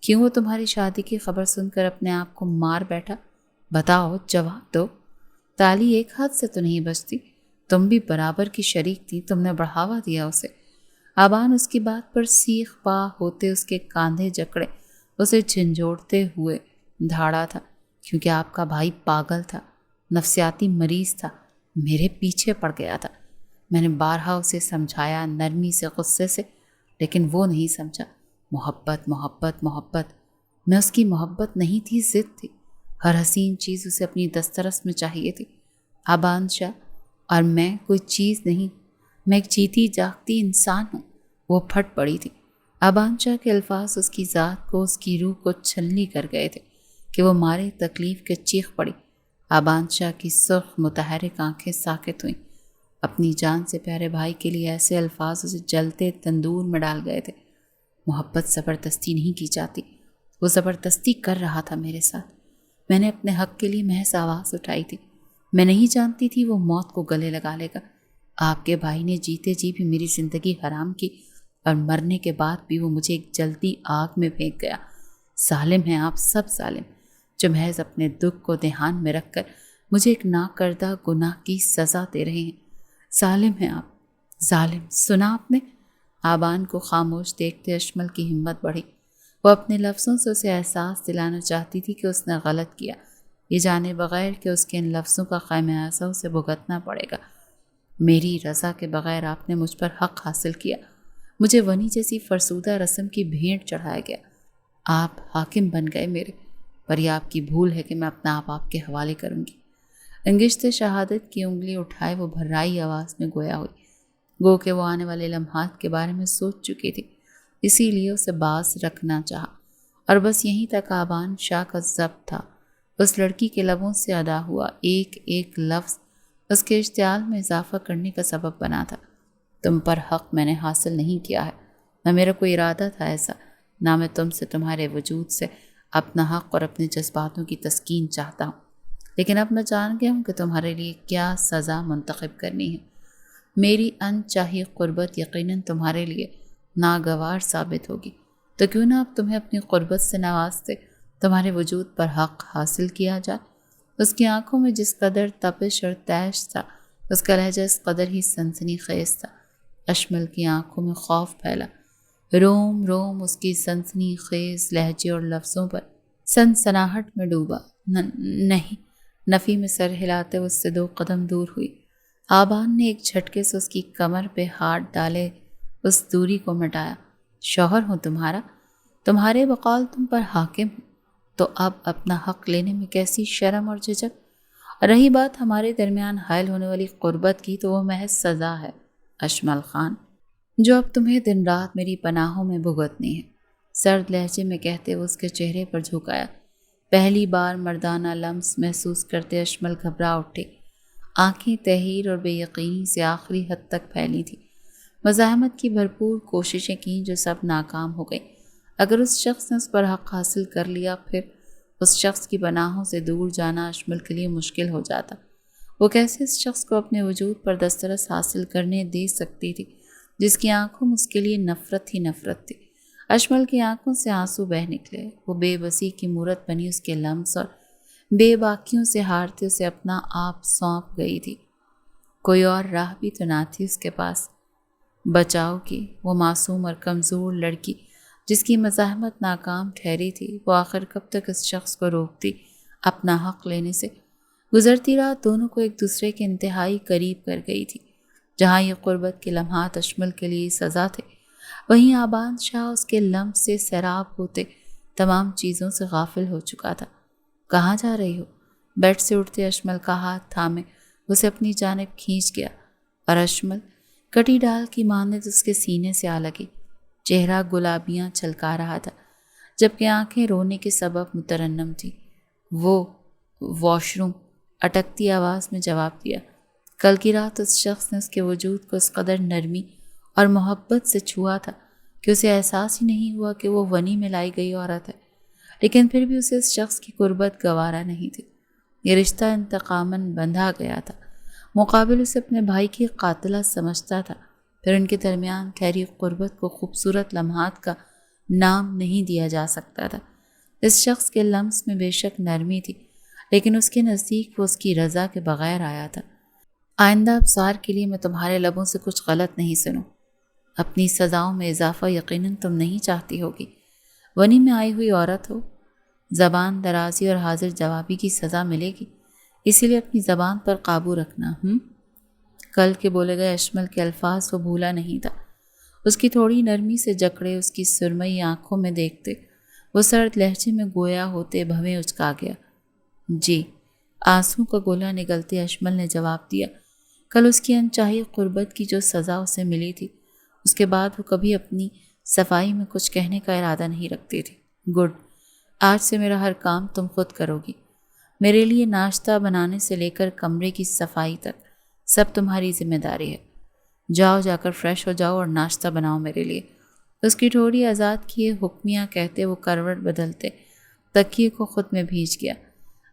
کیوں وہ تمہاری شادی کی خبر سن کر اپنے آپ کو مار بیٹھا؟ بتاؤ, جواب دو. تالی ایک ہاتھ سے تو نہیں بچتی. تم بھی برابر کی شریک تھی, تم نے بڑھاوا دیا اسے. آبان اس کی بات پر سیخ پا ہوتے اس کے کاندھے جکڑے اسے جھنجھوڑتے ہوئے دھاڑا تھا. کیونکہ آپ کا بھائی پاگل تھا, نفسیاتی مریض تھا, میرے پیچھے پڑ گیا تھا. میں نے بارہا اسے سمجھایا, نرمی سے, غصے سے, لیکن وہ نہیں سمجھا. محبت محبت محبت. میں اس کی محبت نہیں تھی, ضد تھی. ہر حسین چیز اسے اپنی دسترس میں چاہیے تھی. آبان شاہ, اور میں کوئی چیز نہیں, میں ایک جیتی جاگتی انسان ہوں. وہ پھٹ پڑی تھی. آبان شاہ کے الفاظ اس کی ذات کو, اس کی روح کو چھلنی کر گئے تھے کہ وہ مارے تکلیف کے چیخ پڑی. آبان شاہ کی سرخ متحرک آنکھیں ساکت ہوئیں. اپنی جان سے پیارے بھائی کے لیے ایسے الفاظ اسے جلتے تندور میں ڈال گئے تھے. محبت زبردستی نہیں کی جاتی. وہ زبردستی کر رہا تھا میرے ساتھ. میں نے اپنے حق کے لیے محض آواز اٹھائی تھی. میں نہیں جانتی تھی وہ موت کو گلے لگا لے گا. آپ کے بھائی نے جیتے جی بھی میری زندگی حرام کی اور مرنے کے بعد بھی وہ مجھے ایک جلتی آگ میں پھینک گیا. ظالم ہیں آپ, سب ظالم, جو محض اپنے دکھ کو دھیان میں رکھ کر مجھے ایک ناکردہ گناہ کی سزا دے رہے ہیں. ظالم ہیں آپ, ظالم. سنا آپ نے؟ آبان کو خاموش دیکھتے اشمل کی ہمت بڑھی. وہ اپنے لفظوں سے اسے احساس دلانا چاہتی تھی کہ اس نے غلط کیا, یہ جانے بغیر کہ اس کے ان لفظوں کا خمیازہ اسے بھگتنا پڑے گا. میری رضا کے بغیر آپ نے مجھ پر حق حاصل کیا. مجھے ونی جیسی فرسودہ رسم کی بھینٹ چڑھایا گیا. آپ حاکم بن گئے میرے, پر یہ آپ کی بھول ہے کہ میں اپنا آپ کے حوالے کروں گی. انگشت شہادت کی انگلی اٹھائے وہ بھرائی آواز میں گویا ہوئی. گو کہ وہ آنے والے لمحات کے بارے میں سوچ چکی تھی، اسی لیے اسے باز رکھنا چاہا، اور بس یہیں تک آبان شاہ کا ضبط تھا۔ اس لڑکی کے لبوں سے ادا ہوا ایک ایک لفظ اس کے اشتعال میں اضافہ کرنے کا سبب بنا تھا۔ تم پر حق میں نے حاصل نہیں کیا ہے، نہ میرا کوئی ارادہ تھا ایسا، نہ میں تم سے تمہارے وجود سے اپنا حق اور اپنے جذباتوں کی تسکین چاہتا ہوں، لیکن اب میں جان گیا ہوں کہ تمہارے لیے کیا سزا منتخب کرنی ہے۔ میری انچاہی قربت یقیناً تمہارے لیے ناگوار ثابت ہوگی، تو کیوں نہ اب تمہیں اپنی قربت سے نوازتے تمہارے وجود پر حق حاصل کیا جائے۔ اس کی آنکھوں میں جس قدر تپش اور تیش تھا، اس کا لہجہ اس قدر ہی سنسنی خیز تھا۔ اشمل کی آنکھوں میں خوف پھیلا، روم روم اس کی سنسنی خیز لہجے اور لفظوں پر سنسناہٹ میں ڈوبا۔ نہیں، نفی میں سر ہلاتے اس سے 2 قدم دور ہوئی۔ آبان نے ایک جھٹکے سے اس کی کمر پہ ہاتھ ڈالے اس دوری کو مٹایا۔ شوہر ہوں تمہارا، تمہارے بقول تم پر حاکم ہوں، تو اب اپنا حق لینے میں کیسی شرم اور جھجک؟ رہی بات ہمارے درمیان حائل ہونے والی قربت کی، تو وہ محض سزا ہے اشمل خان، جو اب تمہیں دن رات میری پناہوں میں بھگتنی ہے۔ سرد لہجے میں کہتے وہ اس کے چہرے پر جھکایا۔ پہلی بار مردانہ لمس محسوس کرتے اشمل گھبرا اٹھے، آنکھیں تحیر اور بے یقینی سے آخری حد تک پھیلی تھی۔ مزاحمت کی بھرپور کوششیں کیں جو سب ناکام ہو گئیں۔ اگر اس شخص نے اس پر حق حاصل کر لیا، پھر اس شخص کی پناہوں سے دور جانا اشمل کے لیے مشکل ہو جاتا۔ وہ کیسے اس شخص کو اپنے وجود پر دسترس حاصل کرنے دے سکتی تھی جس کی آنکھوں میں اس کے لیے نفرت ہی نفرت تھی؟ اشمل کی آنکھوں سے آنسو بہہ نکلے۔ وہ بے بسی کی مورت بنی اس کے لمس اور بے باکیوں سے ہارتے اسے اپنا آپ سونپ گئی تھی۔ کوئی اور راہ بھی تو نہ تھی اس کے پاس بچاؤ کی۔ وہ معصوم اور کمزور لڑکی جس کی مزاحمت ناکام ٹھہری تھی، وہ آخر کب تک اس شخص کو روکتی اپنا حق لینے سے؟ گزرتی رات دونوں کو ایک دوسرے کے انتہائی قریب کر گئی تھی۔ جہاں یہ قربت کے لمحات اشمل کے لیے سزا تھے، وہیں آبان شاہ اس کے لمس سے سیراب ہوتے تمام چیزوں سے غافل ہو چکا تھا۔ کہاں جا رہی ہو؟ بیڈ سے اٹھتے اشمل کا ہاتھ تھامے اسے اپنی جانب کھینچ گیا، اور اشمل کٹی ڈال کی مانند اس کے سینے سے آ لگی۔ چہرہ گلابیاں چھلکا رہا تھا، جبکہ آنکھیں رونے کے سبب مترنم تھی۔ وہ واش روم، اٹکتی آواز میں جواب دیا۔ کل کی رات اس شخص نے اس کے وجود کو اس قدر نرمی اور محبت سے چھوا تھا کہ اسے احساس ہی نہیں ہوا کہ وہ ونی میں لائی گئی عورت ہے، لیکن پھر بھی اسے اس شخص کی قربت گوارا نہیں تھی۔ یہ رشتہ انتقاماً بندھا گیا تھا، مقابل اسے اپنے بھائی کی قاتلہ سمجھتا تھا۔ پھر ان کے درمیان ٹھہری قربت کو خوبصورت لمحات کا نام نہیں دیا جا سکتا تھا۔ اس شخص کے لمس میں بے شک نرمی تھی، لیکن اس کے نزدیک وہ اس کی رضا کے بغیر آیا تھا۔ آئندہ ابصار کے لیے میں تمہارے لبوں سے کچھ غلط نہیں سنوں۔ اپنی سزاؤں میں اضافہ یقیناً تم نہیں چاہتی ہوگی۔ ونی میں آئی ہوئی عورت ہو، زبان درازی اور حاضر جوابی کی سزا ملے گی، اسی لیے اپنی زبان پر قابو رکھنا۔ کل کے بولے گئے اشمل کے الفاظ وہ بھولا نہیں تھا۔ اس کی تھوڑی نرمی سے جکڑے اس کی سرمئی آنکھوں میں دیکھتے وہ سرد لہجے میں گویا ہوتے بھویں اچکا گیا۔ جی، آنسوں کا گولا نگلتے اشمل نے جواب دیا۔ کل اس کی انچاہی قربت کی جو سزا اسے ملی تھی، اس کے بعد وہ کبھی اپنی صفائی میں کچھ کہنے کا ارادہ نہیں رکھتی تھی۔ گڈ، آج سے میرا ہر کام تم خود کرو گی۔ میرے لیے ناشتہ بنانے سے لے کر کمرے کی صفائی تک سب تمہاری ذمہ داری ہے۔ جاؤ، جا کر فریش ہو جاؤ اور ناشتہ بناؤ میرے لیے۔ اس کی ٹھوڑی آزاد کیے حکمیاں کہتے وہ کروٹ بدلتے تکیے کو خود میں بھیج گیا۔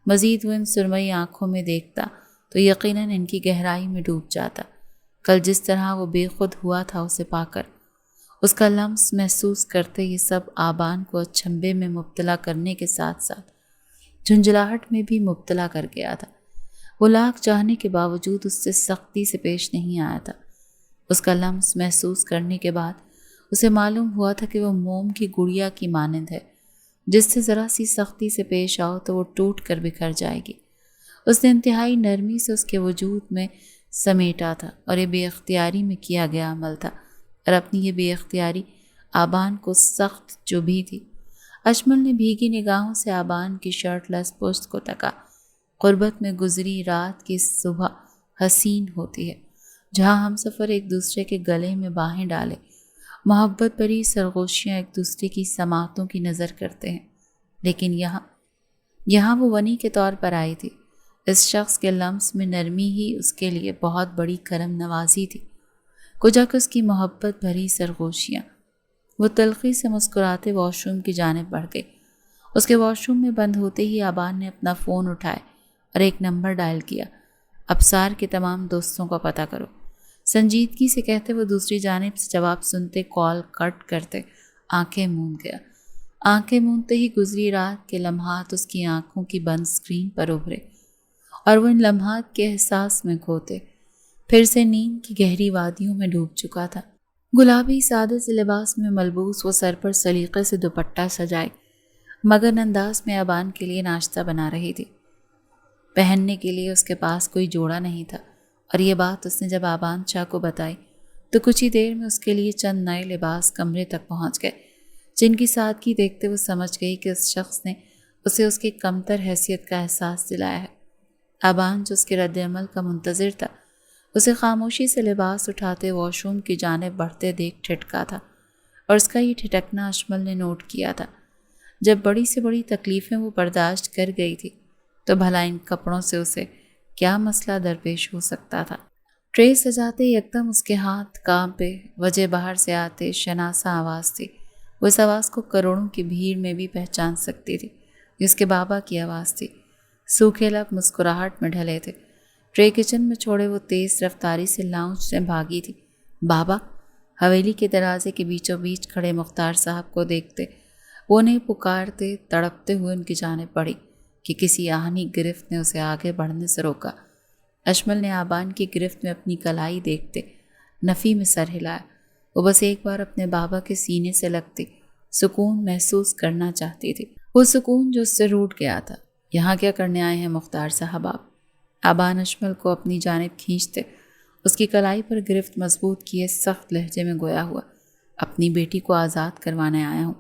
مزید وہ ان سرمئی آنکھوں میں دیکھتا تو یقیناً ان کی گہرائی میں ڈوب جاتا۔ کل جس طرح وہ بے خود ہوا تھا اسے پا کر، اس کا لمس محسوس کرتے یہ سب آبان کو اچھمبے میں مبتلا کرنے کے ساتھ ساتھ جھنجھلاہٹ میں بھی مبتلا کر گیا تھا۔ وہ لاکھ چاہنے کے باوجود اس سے سختی سے پیش نہیں آیا تھا۔ اس کا لمس محسوس کرنے کے بعد اسے معلوم ہوا تھا کہ وہ موم کی گڑیا کی مانند ہے، جس سے ذرا سی سختی سے پیش آؤ تو وہ ٹوٹ کر بکھر جائے گی۔ اس نے انتہائی نرمی سے اس کے وجود میں سمیٹا تھا، اور یہ بے اختیاری میں کیا گیا عمل تھا، اور اپنی یہ بے اختیاری آبان کو سخت چبھی تھی۔ اشمل نے بھیگی نگاہوں سے آبان کی شرٹ لیس پشت کو تکا۔ قربت میں گزری رات کی صبح حسین ہوتی ہے، جہاں ہم سفر ایک دوسرے کے گلے میں باہیں ڈالے محبت بھری سرگوشیاں ایک دوسرے کی سماعتوں کی نظر کرتے ہیں، لیکن یہاں وہ ونی کے طور پر آئی تھی۔ اس شخص کے لمس میں نرمی ہی اس کے لیے بہت بڑی کرم نوازی تھی، کجا اس کی محبت بھری سرگوشیاں۔ وہ تلخی سے مسکراتے واش روم کی جانب بڑھ گئی۔ اس کے واش روم میں بند ہوتے ہی آبان نے اپنا فون اٹھائے اور ایک نمبر ڈائل کیا۔ ابصار کے تمام دوستوں کا پتہ کرو، سنجیدگی سے کہتے وہ دوسری جانب سے جواب سنتے کال کٹ کرتے آنکھیں موند گیا۔ آنکھیں مونتے ہی گزری رات کے لمحات اس کی آنکھوں کی بند سکرین پر ابھرے اور وہ ان لمحات کے احساس میں کھوتے۔ پھر سے نیند کی گہری وادیوں میں ڈوب چکا تھا۔ گلابی سادے سے لباس میں ملبوس وہ سر پر سلیقے سے دوپٹہ سجائے مگن انداز میں آبان کے لیے ناشتہ بنا رہی تھی۔ پہننے کے لیے اس کے پاس کوئی جوڑا نہیں تھا، اور یہ بات اس نے جب آبان شاہ کو بتائی تو کچھ ہی دیر میں اس کے لیے چند نئے لباس کمرے تک پہنچ گئے، جن کی سادگی دیکھتے وہ سمجھ گئی کہ اس شخص نے اسے اس کی کمتر حیثیت کا احساس دلایا ہے۔ آبان جو اس کے رد عمل کا منتظر تھا، اسے خاموشی سے لباس اٹھاتے واش روم کی جانب بڑھتے دیکھ ٹھٹکا تھا، اور اس کا یہ ٹھٹکنا اشمل نے نوٹ کیا تھا۔ جب بڑی سے بڑی تکلیفیں وہ برداشت کر گئی تھی تو بھلا ان کپڑوں سے اسے کیا مسئلہ درپیش ہو سکتا تھا۔ ٹرے سجاتے یکدم اس کے ہاتھ کانپے، وجہ باہر سے آتے شناسا آواز تھی۔ وہ اس آواز کو کروڑوں کی بھیڑ میں بھی پہچان سکتی تھی۔ یہ اس کے بابا کی آواز تھی۔ سوکھے لب مسکراہٹ میں ڈھلے تھے۔ ٹرے کچن میں چھوڑے وہ تیز رفتاری سے لاؤنج سے بھاگی تھی۔ بابا! حویلی کے دروازے کے بیچوں بیچ کھڑے مختار صاحب کو دیکھتے وہ انہیں پکارتے تڑپتے ہوئے ان کی جانب بڑھی کہ کسی آہنی گرفت نے اسے آگے بڑھنے سے روکا۔ اشمل نے آبان کی گرفت میں اپنی کلائی دیکھتے نفی میں سر ہلایا۔ وہ بس ایک بار اپنے بابا کے سینے سے لگتی سکون محسوس کرنا چاہتی تھی، وہ سکون جو اس سے روٹ گیا تھا۔ یہاں کیا کرنے آئے ہیں مختار صاحب آپ؟ آبان اشمل کو اپنی جانب کھینچتے اس کی کلائی پر گرفت مضبوط کیے سخت لہجے میں گویا ہوا۔ اپنی بیٹی کو آزاد کروانے آیا ہوں،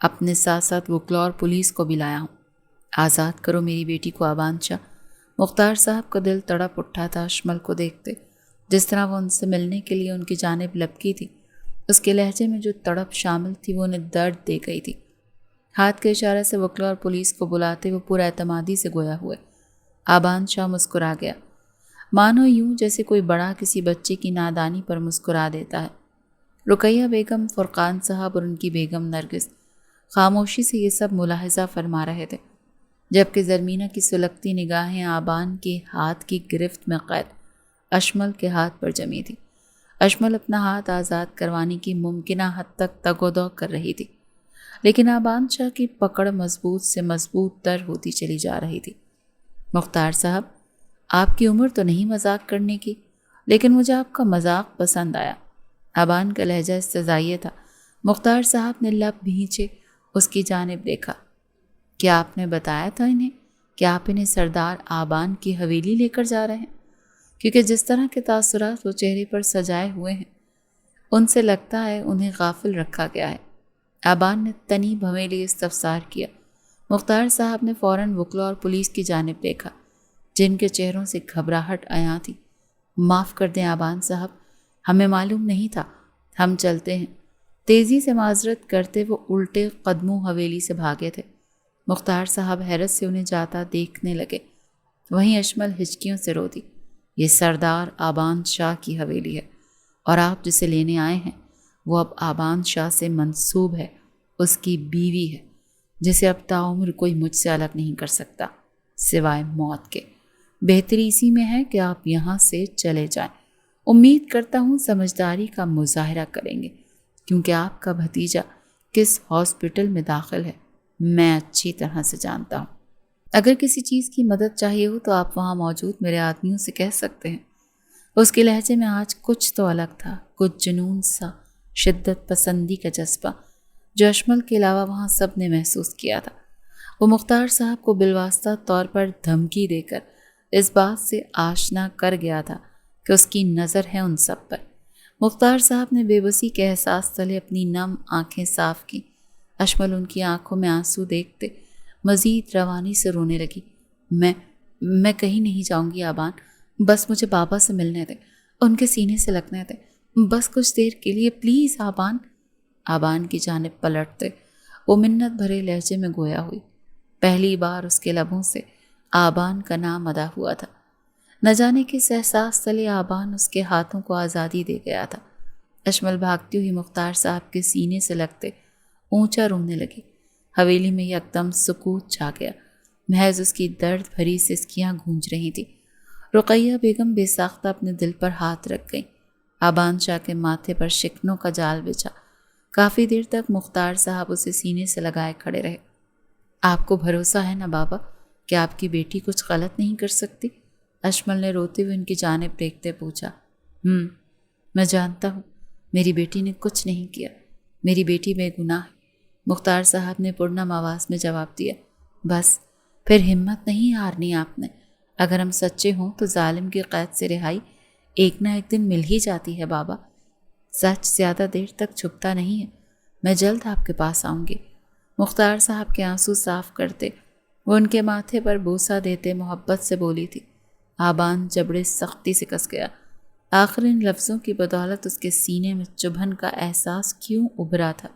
اپنے ساتھ ساتھ وکلا اور پولیس کو بھی لایا ہوں۔ آزاد کرو میری بیٹی کو آبان شاہ۔ مختار صاحب کا دل تڑپ اٹھا تھا اشمل کو دیکھتے، جس طرح وہ ان سے ملنے کے لیے ان کی جانب لپکی تھی۔ اس کے لہجے میں جو تڑپ شامل تھی وہ انہیں درد دے گئی تھی۔ ہاتھ کے اشارے سے وکلا اور پولیس کو بلاتے وہ پورا اعتمادی سے گویا ہوئے۔ آبان شاہ مسکرا گیا، مانو یوں جیسے کوئی بڑا کسی بچے کی نادانی پر مسکرا دیتا ہے۔ رقیہ بیگم، فرقان صاحب اور ان کی بیگم نرگس خاموشی سے یہ سب ملاحظہ فرما رہے تھے، جبکہ زرمینہ کی سلگتی نگاہیں آبان کے ہاتھ کی گرفت میں قید اشمل کے ہاتھ پر جمی تھی۔ اشمل اپنا ہاتھ آزاد کروانے کی ممکنہ حد تک تگ و دو کر رہی تھی، لیکن آبان شاہ کی پکڑ مضبوط سے مضبوط تر ہوتی چلی جا رہی تھی۔ مختار صاحب، آپ کی عمر تو نہیں مذاق کرنے کی، لیکن مجھے آپ کا مذاق پسند آیا۔ آبان کا لہجہ استزائیہ تھا۔ مختار صاحب نے لب بھینچے اس کی جانب دیکھا۔ کیا آپ نے بتایا تھا انہیں کہ آپ انہیں سردار آبان کی حویلی لے کر جا رہے ہیں؟ کیونکہ جس طرح کے تاثرات وہ چہرے پر سجائے ہوئے ہیں، ان سے لگتا ہے انہیں غافل رکھا گیا ہے۔ آبان نے تنی بھویلی استفسار کیا۔ مختار صاحب نے فوراً وکلا اور پولیس کی جانب دیکھا، جن کے چہروں سے گھبراہٹ عیاں تھی۔ معاف کر دیں آبان صاحب، ہمیں معلوم نہیں تھا، ہم چلتے ہیں۔ تیزی سے معذرت کرتے وہ الٹے قدموں حویلی سے بھاگے تھے۔ مختار صاحب حیرت سے انہیں جاتا دیکھنے لگے، وہیں اشمل ہچکیوں سے رو دی۔ یہ سردار آبان شاہ کی حویلی ہے، اور آپ جسے لینے آئے ہیں وہ اب آبان شاہ سے منسوب ہے، اس کی بیوی ہے، جسے اب تاعمر کوئی مجھ سے الگ نہیں کر سکتا سوائے موت کے۔ بہتری اسی میں ہے کہ آپ یہاں سے چلے جائیں۔ امید کرتا ہوں سمجھداری کا مظاہرہ کریں گے، کیونکہ آپ کا بھتیجا کس ہاسپٹل میں داخل ہے میں اچھی طرح سے جانتا ہوں۔ اگر کسی چیز کی مدد چاہیے ہو تو آپ وہاں موجود میرے آدمیوں سے کہہ سکتے ہیں۔ اس کے لہجے میں آج کچھ تو الگ تھا، کچھ جنون سا، شدت پسندی کا جذبہ، جو اشمل کے علاوہ وہاں سب نے محسوس کیا تھا۔ وہ مختار صاحب کو بالواسطہ طور پر دھمکی دے کر اس بات سے آشنا کر گیا تھا کہ اس کی نظر ہے ان سب پر۔ مختار صاحب نے بے بسی کے احساس تلے اپنی نم آنکھیں صاف کی۔ اشمل ان کی آنکھوں میں آنسو دیکھتے مزید روانی سے رونے لگی۔ میں کہیں نہیں جاؤں گی آبان، بس مجھے بابا سے ملنے دیں، ان کے سینے سے لگنے تھے۔ بس کچھ دیر کے لیے پلیز آبان۔ آبان کی جانب پلٹتے وہ منت بھرے لہجے میں گویا ہوئی۔ پہلی بار اس کے لبوں سے آبان کا نام ادا ہوا تھا۔ نہ جانے کس احساس تلے آبان اس کے ہاتھوں کو آزادی دے گیا تھا۔ اشمل بھاگتی ہوئی مختار صاحب کے سینے سے لگتے اونچا رونے لگی۔ حویلی میں یکدم سکوت چھا گیا۔ محض اس کی درد بھری سسکیاں گونج رہی تھی۔ رقیہ بیگم بے ساختہ اپنے دل پر ہاتھ رکھ گئیں۔ آبان شاہ کے ماتھے پر شکنوں کا جال بچھا۔ کافی دیر تک مختار صاحب اسے سینے سے لگائے کھڑے رہے۔ آپ کو بھروسہ ہے نا بابا کہ آپ کی بیٹی کچھ غلط نہیں کر سکتی؟ اشمل نے روتے ہوئے ان کی جانب دیکھتے پوچھا۔ میں جانتا ہوں میری بیٹی نے کچھ نہیں کیا، میری بیٹی بے گناہ ہے، مختار صاحب نے پرنم آواز میں جواب دیا۔ بس پھر ہمت نہیں ہارنی آپ نے۔ اگر ہم سچے ہوں تو ظالم کی قید سے رہائی ایک نہ ایک دن مل ہی جاتی ہے بابا۔ سچ زیادہ دیر تک چھپتا نہیں ہے، میں جلد آپ کے پاس آؤں گی۔ مختار صاحب کے آنسو صاف کرتے وہ ان کے ماتھے پر بوسہ دیتے محبت سے بولی تھی۔ آبان جبڑے سختی سے کس گیا۔ آخر ان لفظوں کی بدولت اس کے سینے میں چبھن کا احساس کیوں ابھرا تھا؟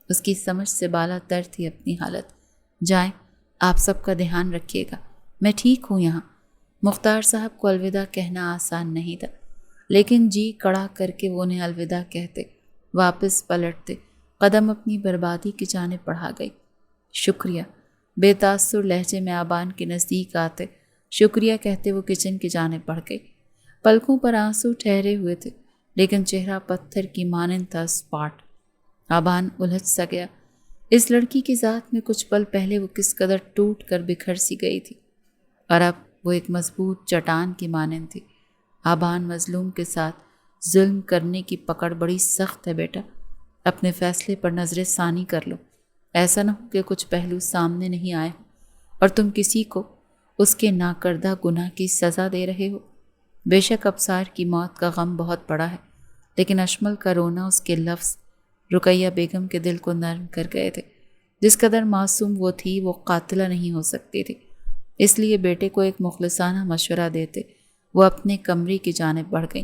اس کی سمجھ سے بالا تر تھی اپنی حالت۔ جائیں، آپ سب کا دھیان رکھیے گا، میں ٹھیک ہوں یہاں۔ مختار صاحب کو الوداع کہنا آسان نہیں تھا، لیکن جی کڑا کر کے وہ انہیں الوداع کہتے، واپس پلٹتے، قدم اپنی بربادی کی جانب بڑھا گئی۔ شکریہ، بے تاثر لہجے میں آبان کے نزدیک آتے شکریہ کہتے وہ کچن کی جانب بڑھ گئی۔ پلکوں پر آنسو ٹھہرے ہوئے تھے، لیکن چہرہ پتھر کی مانند تھا اسپاٹ۔ آبان الجھ سا گیا۔ اس لڑکی کی ذات میں کچھ پل پہلے وہ کس قدر ٹوٹ کر بکھر سی گئی تھی، اور اب وہ ایک مضبوط چٹان کی مانند تھی۔ آبان مظلوم کے ساتھ ظلم کرنے کی پکڑ بڑی سخت ہے بیٹا، اپنے فیصلے پر نظر ثانی کر لو، ایسا نہ ہو کہ کچھ پہلو سامنے نہیں آئے ہوں اور تم کسی کو اس کے ناکردہ گناہ کی سزا دے رہے ہو۔ بے شک ابصار کی موت کا غم بہت بڑا ہے، لیکن اشمل کا رونا، اس کے لفظ رقیہ بیگم کے دل کو نرم کر گئے تھے۔ جس قدر معصوم وہ تھی وہ قاتلہ نہیں ہو سکتی تھی، اس لیے بیٹے کو ایک مخلصانہ مشورہ دیتے وہ اپنے کمرے کی جانب بڑھ گئیں۔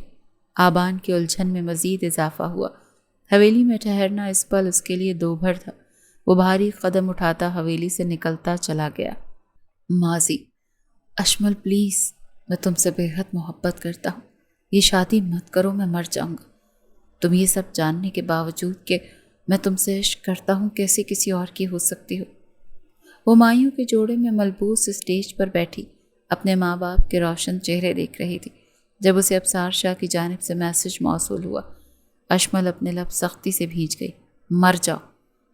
آبان کی الجھن میں مزید اضافہ ہوا۔ حویلی میں ٹھہرنا اس پل اس کے لیے دوبھر تھا۔ وہ بھاری قدم اٹھاتا حویلی سے نکلتا چلا گیا۔ ماضی، اشمل پلیز، میں تم سے بے حد محبت کرتا ہوں، یہ شادی مت کرو، میں مر جاؤں گا۔ تم یہ سب جاننے کے باوجود کہ میں تم سے عشق کرتا ہوں کیسے کسی اور کی ہو سکتی ہو؟ وہ مایوں کے جوڑے میں ملبوس اسٹیج پر بیٹھی اپنے ماں باپ کے روشن چہرے دیکھ رہی تھی جب اسے ابصار شاہ کی جانب سے میسج موصول ہوا۔ اشمل اپنے لب سختی سے بھیج گئی۔ مر جاؤ،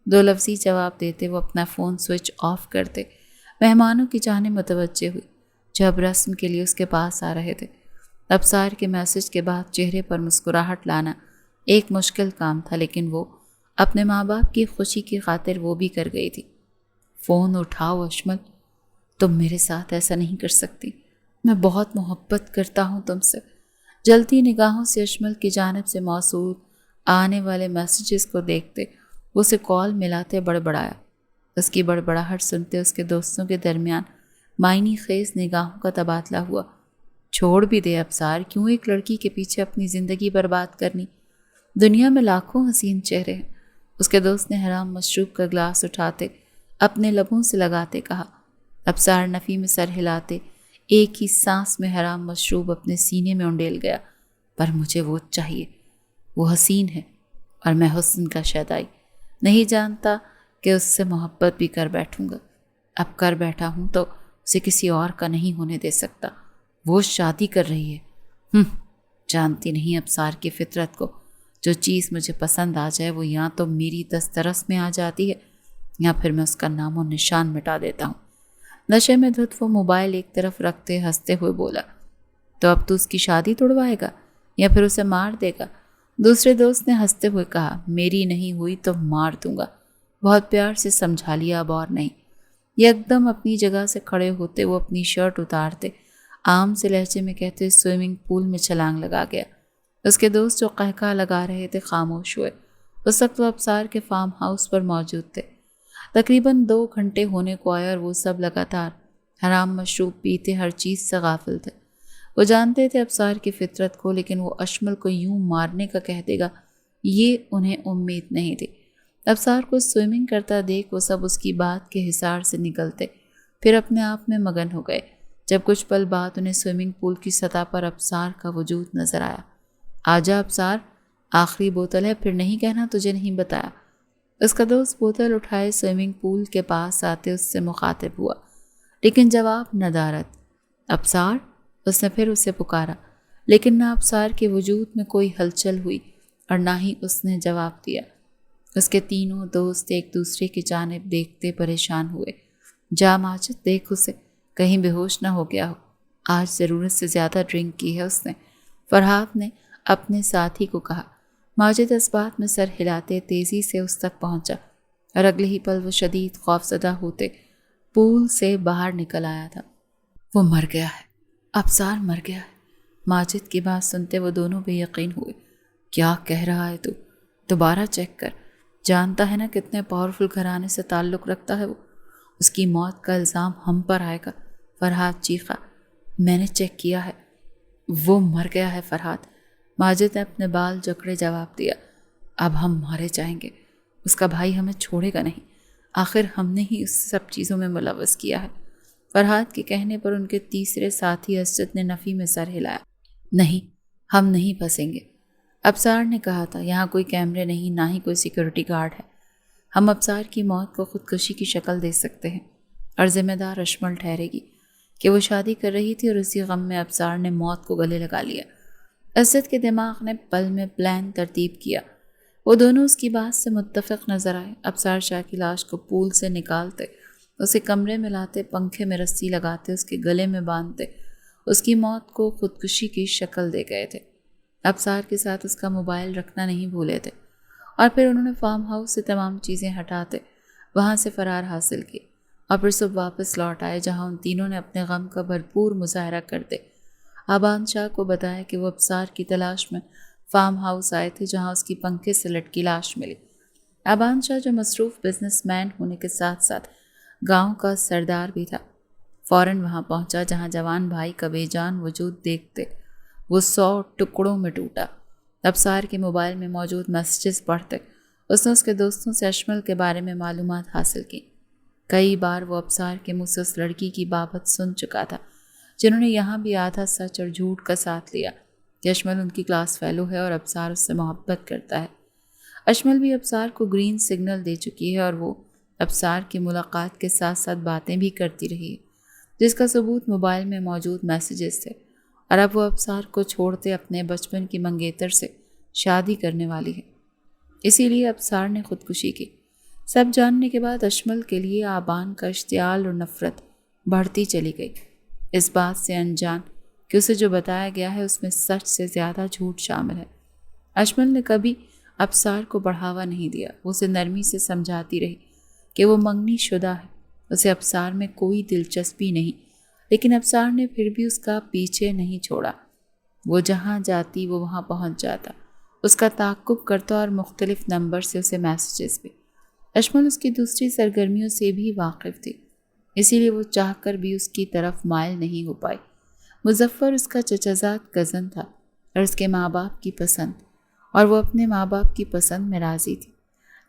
دو لفظی جواب دیتے وہ اپنا فون سوئچ آف کرتے مہمانوں کی جانب متوجہ ہوئی جو اب رسم کے لیے اس کے پاس آ رہے تھے۔ ابصار کے میسج کے بعد چہرے پر مسکراہٹ لانا ایک مشکل کام تھا، لیکن وہ اپنے ماں باپ کی خوشی کی خاطر وہ بھی کر گئی تھی۔ فون اٹھاؤ اشمل، تم میرے ساتھ ایسا نہیں کر سکتی، میں بہت محبت کرتا ہوں تم سے۔ جلتی نگاہوں سے اشمل کی جانب سے موصول آنے والے میسیجز کو دیکھتے وہ اسے کال ملاتے بڑبڑایا۔ اس کی بڑبڑاہٹ سنتے اس کے دوستوں کے درمیان معنی خیز نگاہوں کا تبادلہ ہوا۔ چھوڑ بھی دے ابصار، کیوں ایک لڑکی کے پیچھے اپنی زندگی برباد کرنی؟ دنیا میں لاکھوں حسین چہرے ہیں۔ اس کے دوست نے حرام مشروب کا گلاس اٹھاتے اپنے لبوں سے لگاتے کہا۔ ابصار نفی میں سر ہلاتے ایک ہی سانس میں حرام مشروب اپنے سینے میں انڈیل گیا۔ پر مجھے وہ چاہیے، وہ حسین ہے اور میں حسن کا شیدائی، نہیں جانتا کہ اس سے محبت بھی کر بیٹھوں گا۔ اب کر بیٹھا ہوں تو اسے کسی اور کا نہیں ہونے دے سکتا۔ وہ شادی کر رہی ہے۔ جانتی نہیں ابصار کی فطرت کو، جو چیز مجھے پسند آ جائے وہ یا تو میری دسترس میں آ جاتی ہے یا پھر میں اس کا نام و نشان مٹا دیتا ہوں۔ نشے میں دھت وہ موبائل ایک طرف رکھتے ہنستے ہوئے بولا، تو اب تو اس کی شادی توڑوائے گا یا پھر اسے مار دے گا؟ دوسرے دوست نے ہنستے ہوئے کہا، میری نہیں ہوئی تو مار دوں گا۔ بہت پیار سے سمجھا لیا، اب اور نہیں۔ یکدم اپنی جگہ سے کھڑے ہوتے وہ اپنی شرٹ اتارتے عام سے لہجے میں کہتے سوئمنگ پول میں چھلانگ لگا گیا۔ اس کے دوست جو قہقہ لگا رہے تھے خاموش ہوئے۔ اس وقت وہ ابصار کے فارم ہاؤس پر موجود تھے۔ تقریباً 2 گھنٹے ہونے کو آئے اور وہ سب لگاتار حرام مشروب پیتے ہر چیز سے غافل تھے۔ وہ جانتے تھے ابصار کی فطرت کو، لیکن وہ اشمل کو یوں مارنے کا کہہ دے گا یہ انہیں امید نہیں تھی۔ ابصار کو سوئمنگ کرتا دیکھ وہ سب اس کی بات کے حصار سے نکلتے، پھر اپنے آپ میں مگن ہو گئے۔ جب کچھ پل بعد انہیں سوئمنگ پول کی سطح پر ابصار کا وجود نظر آیا۔ آجا ابصار، آخری بوتل ہے، پھر نہیں کہنا تجھے نہیں بتایا۔ اس کا دوست بوتل اٹھائے سوئمنگ پول کے پاس آتے اس سے مخاطب ہوا، لیکن جواب ندارت۔ ابصار، اس نے پھر اسے پکارا، لیکن نہ ابصار کے وجود میں کوئی ہلچل ہوئی اور نہ ہی اس نے جواب دیا۔ اس کے تینوں دوست ایک دوسرے کی جانب دیکھتے پریشان ہوئے۔ جا ماجد، دیکھ اسے، کہیں بے ہوش نہ ہو گیا ہو، آج ضرورت سے زیادہ ڈرنک کی ہے اس نے، فرحات نے اپنے ساتھی کو کہا۔ ماجد اس بات میں سر ہلاتے تیزی سے اس تک پہنچا اور اگلے ہی پل وہ شدید خوفزدہ ہوتے پول سے باہر نکل آیا تھا۔ وہ مر گیا ہے، ابصار مر گیا ہے۔ ماجد کی بات سنتے وہ دونوں بے یقین ہوئے۔ کیا کہہ رہا ہے تو؟ دوبارہ چیک کر، جانتا ہے نا کتنے پاورفل گھرانے سے تعلق رکھتا ہے وہ، اس کی موت کا الزام ہم پر آئے گا۔ فرحات چیخا۔ میں نے چیک کیا ہے، وہ مر گیا ہے فرحات۔ ماجد نے اپنے بال جکڑے جواب دیا۔ اب ہم مارے جائیں گے، اس کا بھائی ہمیں چھوڑے گا نہیں، آخر ہم نے ہی اس سب چیزوں میں ملوث کیا ہے۔ فرحات کے کہنے پر ان کے تیسرے ساتھی اسجد نے نفی میں سر ہلایا۔ نہیں، ہم نہیں پھنسیں گے، ابصار نے کہا تھا۔ یہاں کوئی کیمرے نہیں، نہ ہی کوئی سیکورٹی گارڈ ہے، ہم ابصار کی موت کو خودکشی کی شکل دے سکتے ہیں، اور ذمہ دار اشمل ٹھہرے گی کہ وہ شادی کر رہی تھی اور اسی غم میں ابصار نے موت کو گلے لگا لیا۔ اسد کے دماغ نے پل میں پلان ترتیب کیا۔ وہ دونوں اس کی بات سے متفق نظر آئے۔ ابصار شاہ کی لاش کو پول سے نکالتے، اسے کمرے میں لاتے، پنکھے میں رسی لگاتے، اس کے گلے میں باندھتے، اس کی موت کو خودکشی کی شکل دے گئے تھے۔ ابصار کے ساتھ اس کا موبائل رکھنا نہیں بھولے تھے، اور پھر انہوں نے فارم ہاؤس سے تمام چیزیں ہٹاتے وہاں سے فرار حاصل کی، اور پھر صبح واپس لوٹ آئے جہاں ان تینوں نے اپنے غم کا بھرپور مظاہرہ کرتے آبان شاہ کو بتایا کہ وہ ابصار کی تلاش میں فارم ہاؤس آئے تھے جہاں اس کی پنکھے سے لٹکی لاش ملی۔ آبان شاہ جو مصروف بزنس مین ہونے کے ساتھ ساتھ گاؤں کا سردار بھی تھا، فوراً وہاں پہنچا جہاں جوان بھائی کا بے جان وجود دیکھتے وہ 100 ٹکڑوں میں ٹوٹا۔ ابصار کے موبائل میں موجود میسیجز پڑھتے اس نے اس کے دوستوں سے اشمل کے بارے میں معلومات حاصل کی۔ کئی بار وہ ابصار کے منہ سے اس لڑکی کی بابت سن چکا تھا جنہوں نے یہاں بھی آدھا سچ اور جھوٹ کا ساتھ لیا کہ اشمل ان کی کلاس فیلو ہے اور ابصار اس سے محبت کرتا ہے۔ اشمل بھی ابصار کو گرین سگنل دے چکی ہے اور وہ ابصار کی ملاقات کے ساتھ ساتھ باتیں بھی کرتی رہی ہے، جس کا ثبوت موبائل میں موجود میسیجز تھے، اور اب وہ ابصار کو چھوڑتے اپنے بچپن کی منگیتر سے شادی کرنے والی ہے۔ اسی لیے ابصار نے خودکشی کی۔ سب جاننے کے بعد اشمل کے لیے آبان کا اشتعال اور نفرت بڑھتی چلی گئی، اس بات سے انجان کہ اسے جو بتایا گیا ہے اس میں سچ سے زیادہ جھوٹ شامل ہے۔ اشمل نے کبھی ابصار کو بڑھاوا نہیں دیا، وہ اسے نرمی سے سمجھاتی رہی کہ وہ منگنی شدہ ہے، اسے ابصار میں کوئی دلچسپی نہیں، لیکن ابصار نے پھر بھی اس کا پیچھے نہیں چھوڑا۔ وہ جہاں جاتی وہ وہاں پہنچ جاتا، اس کا تعاقب کرتا اور مختلف نمبر سے اسے میسیجز بھی۔ اشمل اس کی دوسری سرگرمیوں سے بھی واقف تھی، اسی لیے وہ چاہ کر بھی اس کی طرف مائل نہیں ہو پائی۔ مظفر اس کا چچازاد کزن تھا اور اس کے ماں باپ کی پسند، اور وہ اپنے ماں باپ کی پسند میں راضی تھی،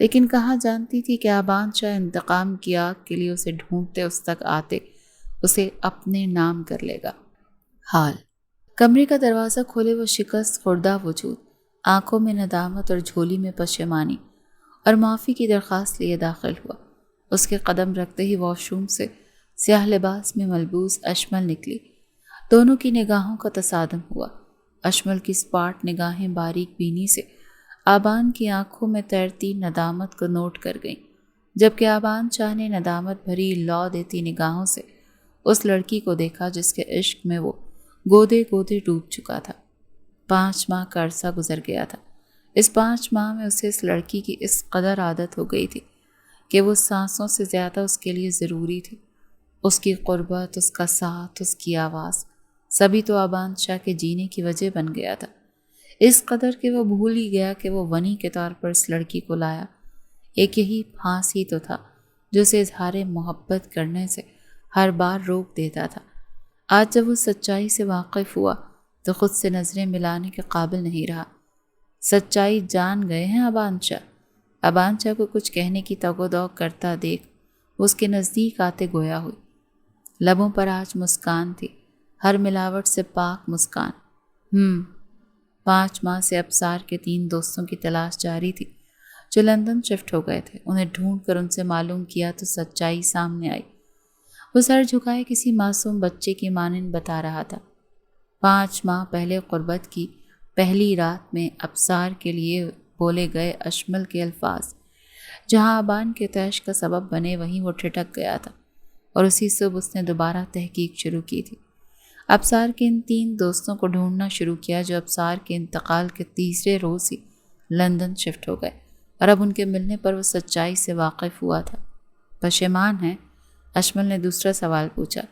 لیکن کہاں جانتی تھی کہ آبان شاہ انتقام کی آگ کے لیے اسے ڈھونڈتے اس تک آتے اسے اپنے نام کر لے گا۔ حال کمرے کا دروازہ کھولے وہ شکست خوردہ وجود آنکھوں میں ندامت اور جھولی میں پشیمانی اور معافی کی درخواست لیے داخل ہوا۔ اس کے قدم رکھتے ہی واش روم سے سیاہ لباس میں ملبوس اشمل نکلی۔ دونوں کی نگاہوں کا تصادم ہوا۔ اشمل کی سپاٹ نگاہیں باریک بینی سے آبان کی آنکھوں میں تیرتی ندامت کو نوٹ کر گئیں، جبکہ آبان شاہ نے ندامت بھری لو دیتی نگاہوں سے اس لڑکی کو دیکھا جس کے عشق میں وہ گودے گودے ڈوب چکا تھا۔ 5 ماہ کا عرصہ گزر گیا تھا۔ اس 5 ماہ میں اسے اس لڑکی کی اس قدر عادت ہو گئی تھی کہ وہ سانسوں سے زیادہ اس کے لیے ضروری تھی۔ اس کی قربت، اس کا ساتھ، اس کی آواز، سبھی تو آبان شاہ کے جینے کی وجہ بن گیا تھا، اس قدر کہ وہ بھول ہی گیا کہ وہ ونی کے طور پر اس لڑکی کو لایا۔ ایک یہی پھانس ہی تو تھا جو اسے اظہار محبت کرنے سے ہر بار روک دیتا تھا۔ آج جب وہ سچائی سے واقف ہوا تو خود سے نظریں ملانے کے قابل نہیں رہا۔ سچائی جان گئے ہیں ابان شاہ۔ ابان شاہ کو کچھ کہنے کی توق و دوق کرتا دیکھ وہ اس کے نزدیک آتے گویا ہوئی۔ لبوں پر آج مسکان تھی، ہر ملاوٹ سے پاک مسکان۔ 5 ماہ سے ابصار کے 3 دوستوں کی تلاش جاری تھی جو لندن شفٹ ہو گئے تھے۔ انہیں ڈھونڈ کر ان سے معلوم کیا تو سچائی سامنے آئی۔ وہ سر جھکائے کسی معصوم بچے کی مانند بتا رہا تھا۔ 5 ماہ پہلے قربت کی پہلی رات میں ابصار کے لیے بولے گئے اشمل کے الفاظ جہاں ابان کے طیش کا سبب بنے وہیں وہ ٹھٹک گیا تھا، اور اسی صبح اس نے دوبارہ تحقیق شروع کی تھی۔ ابصار کے ان 3 دوستوں کو ڈھونڈنا شروع کیا جو ابصار کے انتقال کے تیسرے روز ہی لندن شفٹ ہو گئے، اور اب ان کے ملنے پر وہ سچائی سے واقف ہوا تھا۔ پشیمان ہیں؟ اشمل نے دوسرا سوال پوچھا۔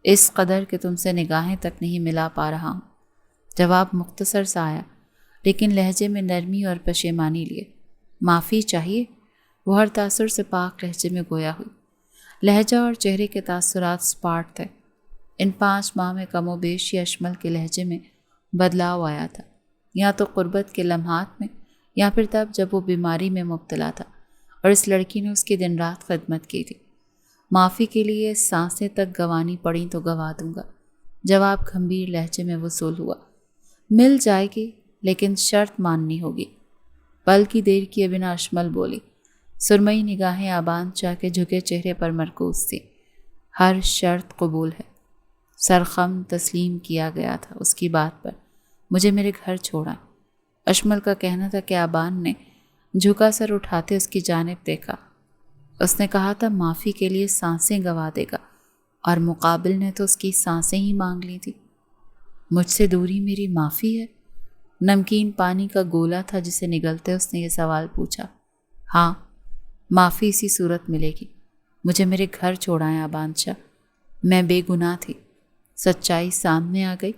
اس قدر کہ تم سے نگاہیں تک نہیں ملا پا رہا ہوں۔ جواب مختصر سا آیا، لیکن لہجے میں نرمی اور پشیمانی لیے۔ معافی چاہیے؟ وہ ہر تاثر سے پاک لہجے میں گویا ہوئی۔ لہجہ اور چہرے کے تاثرات سپاٹ تھے۔ ان 5 ماہ میں کم و بیش یہ اشمل کے لہجے میں بدلاؤ آیا تھا، یا تو قربت کے لمحات میں یا پھر تب جب وہ بیماری میں مبتلا تھا اور اس لڑکی نے اس کی دن رات خدمت کی تھی۔ معافی کے لیے سانسیں تک گنوانی پڑیں تو گنوا دوں گا، جواب گھمبیر لہجے میں وصول ہوا۔ مل جائے گی، لیکن شرط ماننی ہوگی۔ پل کی دیر کیے بنا اشمل بولی۔ سرمئی نگاہیں ابان شاہ کے جھکے چہرے پر مرکوز تھی۔ ہر شرط قبول ہے۔ سرخم تسلیم کیا گیا تھا اس کی بات پر۔ مجھے میرے گھر چھوڑا۔ اشمل کا کہنا تھا کہ ابان نے جھکا سر اٹھاتے اس کی جانب دیکھا۔ اس نے کہا تھا معافی کے لیے سانسیں گنوا دے گا، اور مقابل نے تو اس کی سانسیں ہی مانگ لی تھی۔ مجھ سے دوری میری معافی ہے؟ نمکین پانی کا گولا تھا جسے نگلتے اس نے یہ سوال پوچھا۔ ہاں، معافی اسی صورت ملے گی۔ مجھے میرے گھر چھوڑائیں ابان شاہ، میں بے گناہ تھی۔ سچائی سامنے آ گئی۔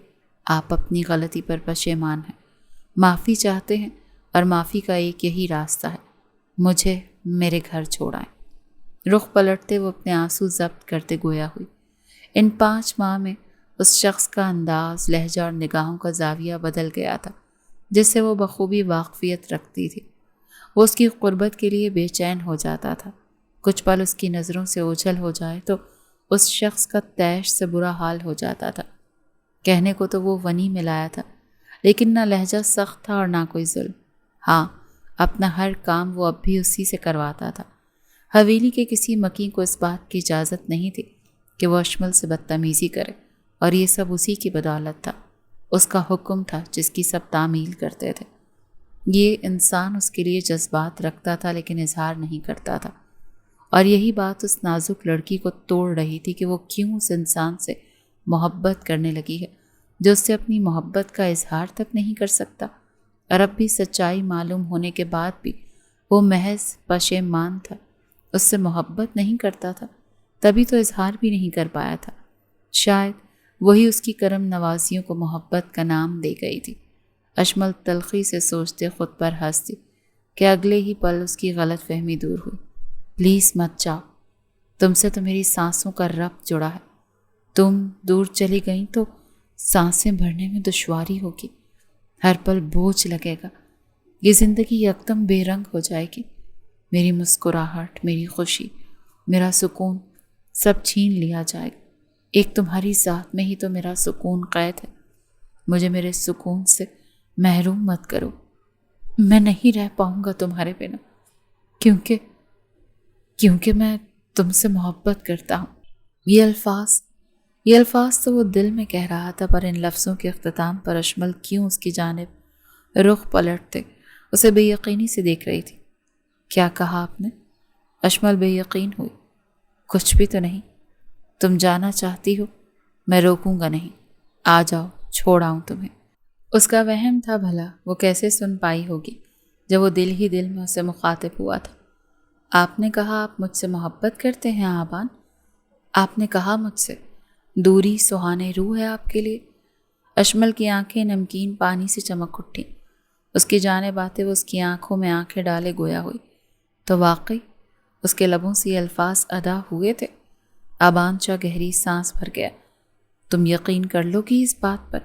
آپ اپنی غلطی پر پشیمان ہیں، معافی چاہتے ہیں، اور معافی کا ایک یہی راستہ ہے، مجھے میرے گھر چھوڑائیں۔ رخ پلٹتے وہ اپنے آنسو ضبط کرتے گویا ہوئی۔ ان 5 ماہ میں اس شخص کا انداز، لہجہ اور نگاہوں کا زاویہ بدل گیا تھا جس سے وہ بخوبی واقفیت رکھتی تھی۔ وہ اس کی قربت کے لیے بے چین ہو جاتا تھا۔ کچھ پل اس کی نظروں سے اوجھل ہو جائے تو اس شخص کا طیش سے برا حال ہو جاتا تھا۔ کہنے کو تو وہ ونی میں لایا تھا، لیکن نہ لہجہ سخت تھا اور نہ کوئی ظلم۔ ہاں، اپنا ہر کام وہ اب بھی اسی سے کرواتا تھا۔ حویلی کے کسی مکین کو اس بات کی اجازت نہیں تھی کہ وہ اشمل سے بدتمیزی کرے، اور یہ سب اسی کی بدولت تھا۔ اس کا حکم تھا جس کی سب تعمیل کرتے تھے۔ یہ انسان اس کے لیے جذبات رکھتا تھا لیکن اظہار نہیں کرتا تھا، اور یہی بات اس نازک لڑکی کو توڑ رہی تھی کہ وہ کیوں اس انسان سے محبت کرنے لگی ہے جو اس سے اپنی محبت کا اظہار تک نہیں کر سکتا۔ اور اب بھی سچائی معلوم ہونے کے بعد بھی وہ محض پشیمان تھا، اس سے محبت نہیں کرتا تھا، تبھی تو اظہار بھی نہیں کر پایا تھا۔ شاید وہی اس کی کرم نوازیوں کو محبت کا نام دے گئی تھی۔ اشمل تلخی سے سوچتے خود پر ہنستی کہ اگلے ہی پل اس کی غلط فہمی دور ہوئی۔ پلیز مت جاؤ، تم سے تو میری سانسوں کا ربط جڑا ہے۔ تم دور چلی گئیں تو سانسیں بھرنے میں دشواری ہوگی، ہر پل بوجھ لگے گا، یہ زندگی یکدم بے رنگ ہو جائے گی۔ میری مسکراہٹ، میری خوشی، میرا سکون سب چھین لیا جائے گا۔ ایک تمہاری ذات میں ہی تو میرا سکون قید ہے۔ مجھے میرے سکون سے محروم مت کرو۔ میں نہیں رہ پاؤں گا تمہارے بنا، کیونکہ میں تم سے محبت کرتا ہوں۔ یہ الفاظ تو وہ دل میں کہہ رہا تھا، پر ان لفظوں کے اختتام پر اشمل کیوں اس کی جانب رخ پلٹتے اسے بے یقینی سے دیکھ رہی تھی۔ کیا کہا آپ نے؟ اشمل بے یقین ہوئی۔ کچھ بھی تو نہیں۔ تم جانا چاہتی ہو، میں روکوں گا نہیں۔ آ جاؤ، چھوڑ آؤں تمہیں۔ اس کا وہم تھا بھلا وہ کیسے سن پائی ہوگی جب وہ دل ہی دل میں اسے مخاطب ہوا تھا۔ آپ نے کہا آپ مجھ سے محبت کرتے ہیں آبان؟ آپ نے کہا مجھ سے دوری سہانے روح ہے آپ کے لیے؟ اشمل کی آنکھیں نمکین پانی سے چمک اٹھیں۔ اس کی جانب آتے وہ اس کی آنکھوں میں آنکھیں ڈالے گویا ہوئی۔ تو واقعی اس کے لبوں سے یہ الفاظ ادا ہوئے تھے؟ ابان شاہ گہری سانس بھر گیا۔ تم یقین کر لو کہ اس بات پر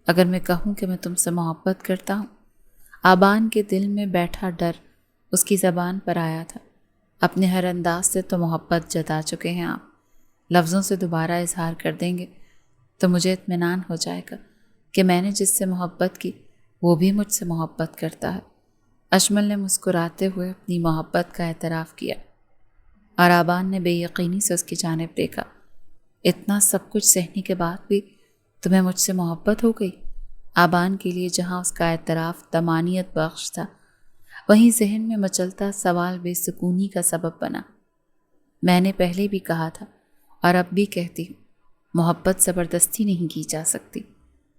اگر میں کہوں کہ میں تم سے محبت کرتا ہوں؟ آبان کے دل میں بیٹھا ڈر اس کی زبان پر آیا تھا۔ اپنے ہر انداز سے تو محبت جتا چکے ہیں آپ، لفظوں سے دوبارہ اظہار کر دیں گے تو مجھے اطمینان ہو جائے گا کہ میں نے جس سے محبت کی وہ بھی مجھ سے محبت کرتا ہے۔ اشمل نے مسکراتے ہوئے اپنی محبت کا اعتراف کیا اور آبان نے بے یقینی سے اس کی جانب دیکھا۔ اتنا سب کچھ سہنے کے بعد بھی تمہیں مجھ سے محبت ہو گئی؟ آبان کے لیے جہاں اس کا اعتراف طمانینت بخش تھا، وہیں ذہن میں مچلتا سوال بے سکونی کا سبب بنا۔ میں نے پہلے بھی کہا تھا اور اب بھی کہتی ہوں، محبت زبردستی نہیں کی جا سکتی۔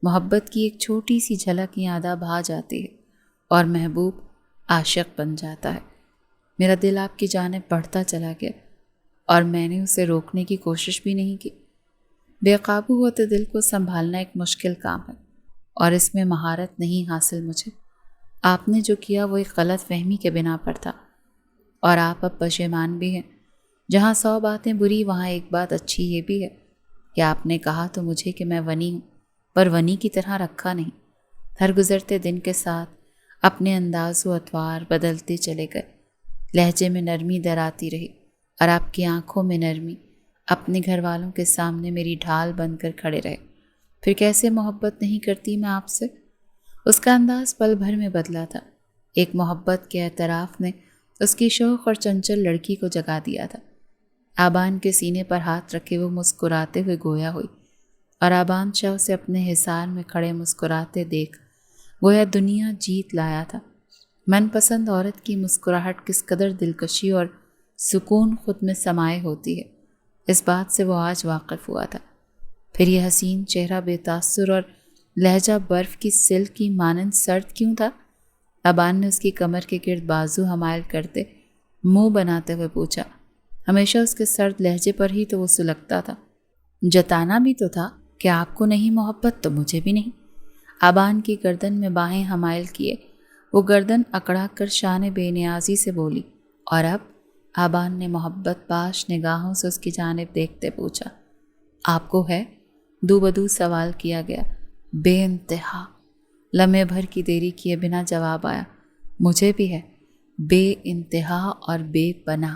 محبت کی ایک چھوٹی سی جھلک یادہ بھا جاتی ہے اور محبوب عاشق بن جاتا ہے۔ میرا دل آپ کی جانب بڑھتا چلا گیا اور میں نے اسے روکنے کی کوشش بھی نہیں کی۔ بے قابو ہوتے دل کو سنبھالنا ایک مشکل کام ہے اور اس میں مہارت نہیں حاصل مجھے۔ آپ نے جو کیا وہ ایک غلط فہمی کے بنا پر تھا اور آپ اب پشیمان بھی ہیں۔ جہاں 100 باتیں بری وہاں ایک بات اچھی یہ بھی ہے کہ آپ نے کہا تو مجھے کہ میں ونی ہوں، پر ونی کی طرح رکھا نہیں۔ ہر گزرتے دن کے ساتھ اپنے انداز و اطوار بدلتے چلے گئے، لہجے میں نرمی در آتی رہی اور آپ کی آنکھوں میں نرمی اپنے گھر والوں کے سامنے میری ڈھال بن کر کھڑے رہے۔ پھر کیسے محبت نہیں کرتی میں آپ سے؟ اس کا انداز پل بھر میں بدلا تھا۔ ایک محبت کے اعتراف نے اس کی شوق اور چنچل لڑکی کو جگا دیا تھا۔ آبان کے سینے پر ہاتھ رکھے وہ مسکراتے ہوئے گویا ہوئی اور آبان شاہ اسے اپنے حصار میں کھڑے مسکراتے دیکھ گویا دنیا جیت لایا تھا۔ من پسند عورت کی مسکراہٹ کس قدر دلکشی اور سکون خود میں سمائے ہوتی ہے، اس بات سے وہ آج واقف ہوا تھا۔ پھر یہ حسین چہرہ بے تاثر اور لہجہ برف کی سلک کی مانند سرد کیوں تھا؟ آبان نے اس کی کمر کے گرد بازو حمائل کرتے منہ بناتے ہوئے پوچھا۔ ہمیشہ اس کے سرد لہجے پر ہی تو وہ سلگتا تھا۔ جتانا بھی تو تھا کہ آپ کو نہیں محبت تو مجھے بھی نہیں۔ آبان کی گردن میں باہیں حمائل کیے وہ گردن اکڑا کر شان بے نیازی سے بولی۔ اور اب؟ آبان نے محبت باش نگاہوں سے اس کی جانب دیکھتے پوچھا۔ آپ کو ہے؟ دو بدو سوال کیا گیا۔ بے انتہا۔ لمحے بھر کی دیری کیے بنا جواب آیا۔ مجھے بھی ہے، بے انتہا اور بے پناہ۔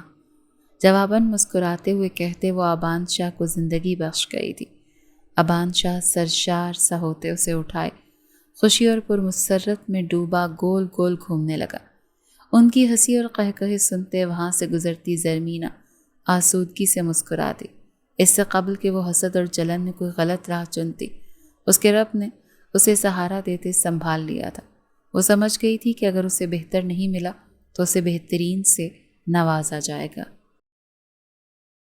جواباً مسکراتے ہوئے کہتے وہ آبان شاہ کو زندگی بخش گئی تھی۔ آبان شاہ سرشار سا ہوتے اسے اٹھائے، خوشی اور پرمسرت میں ڈوبا گول گول گھومنے لگا۔ ان کی ہنسی اور قہقہے سنتے وہاں سے گزرتی زرمینہ آسودگی سے مسکرا دی۔ اس سے قبل کہ وہ حسد اور جلن میں کوئی غلط راہ چنتی، اس کے رب نے اسے سہارا دیتے سنبھال لیا تھا۔ وہ سمجھ گئی تھی کہ اگر اسے بہتر نہیں ملا تو اسے بہترین سے نوازا جائے گا۔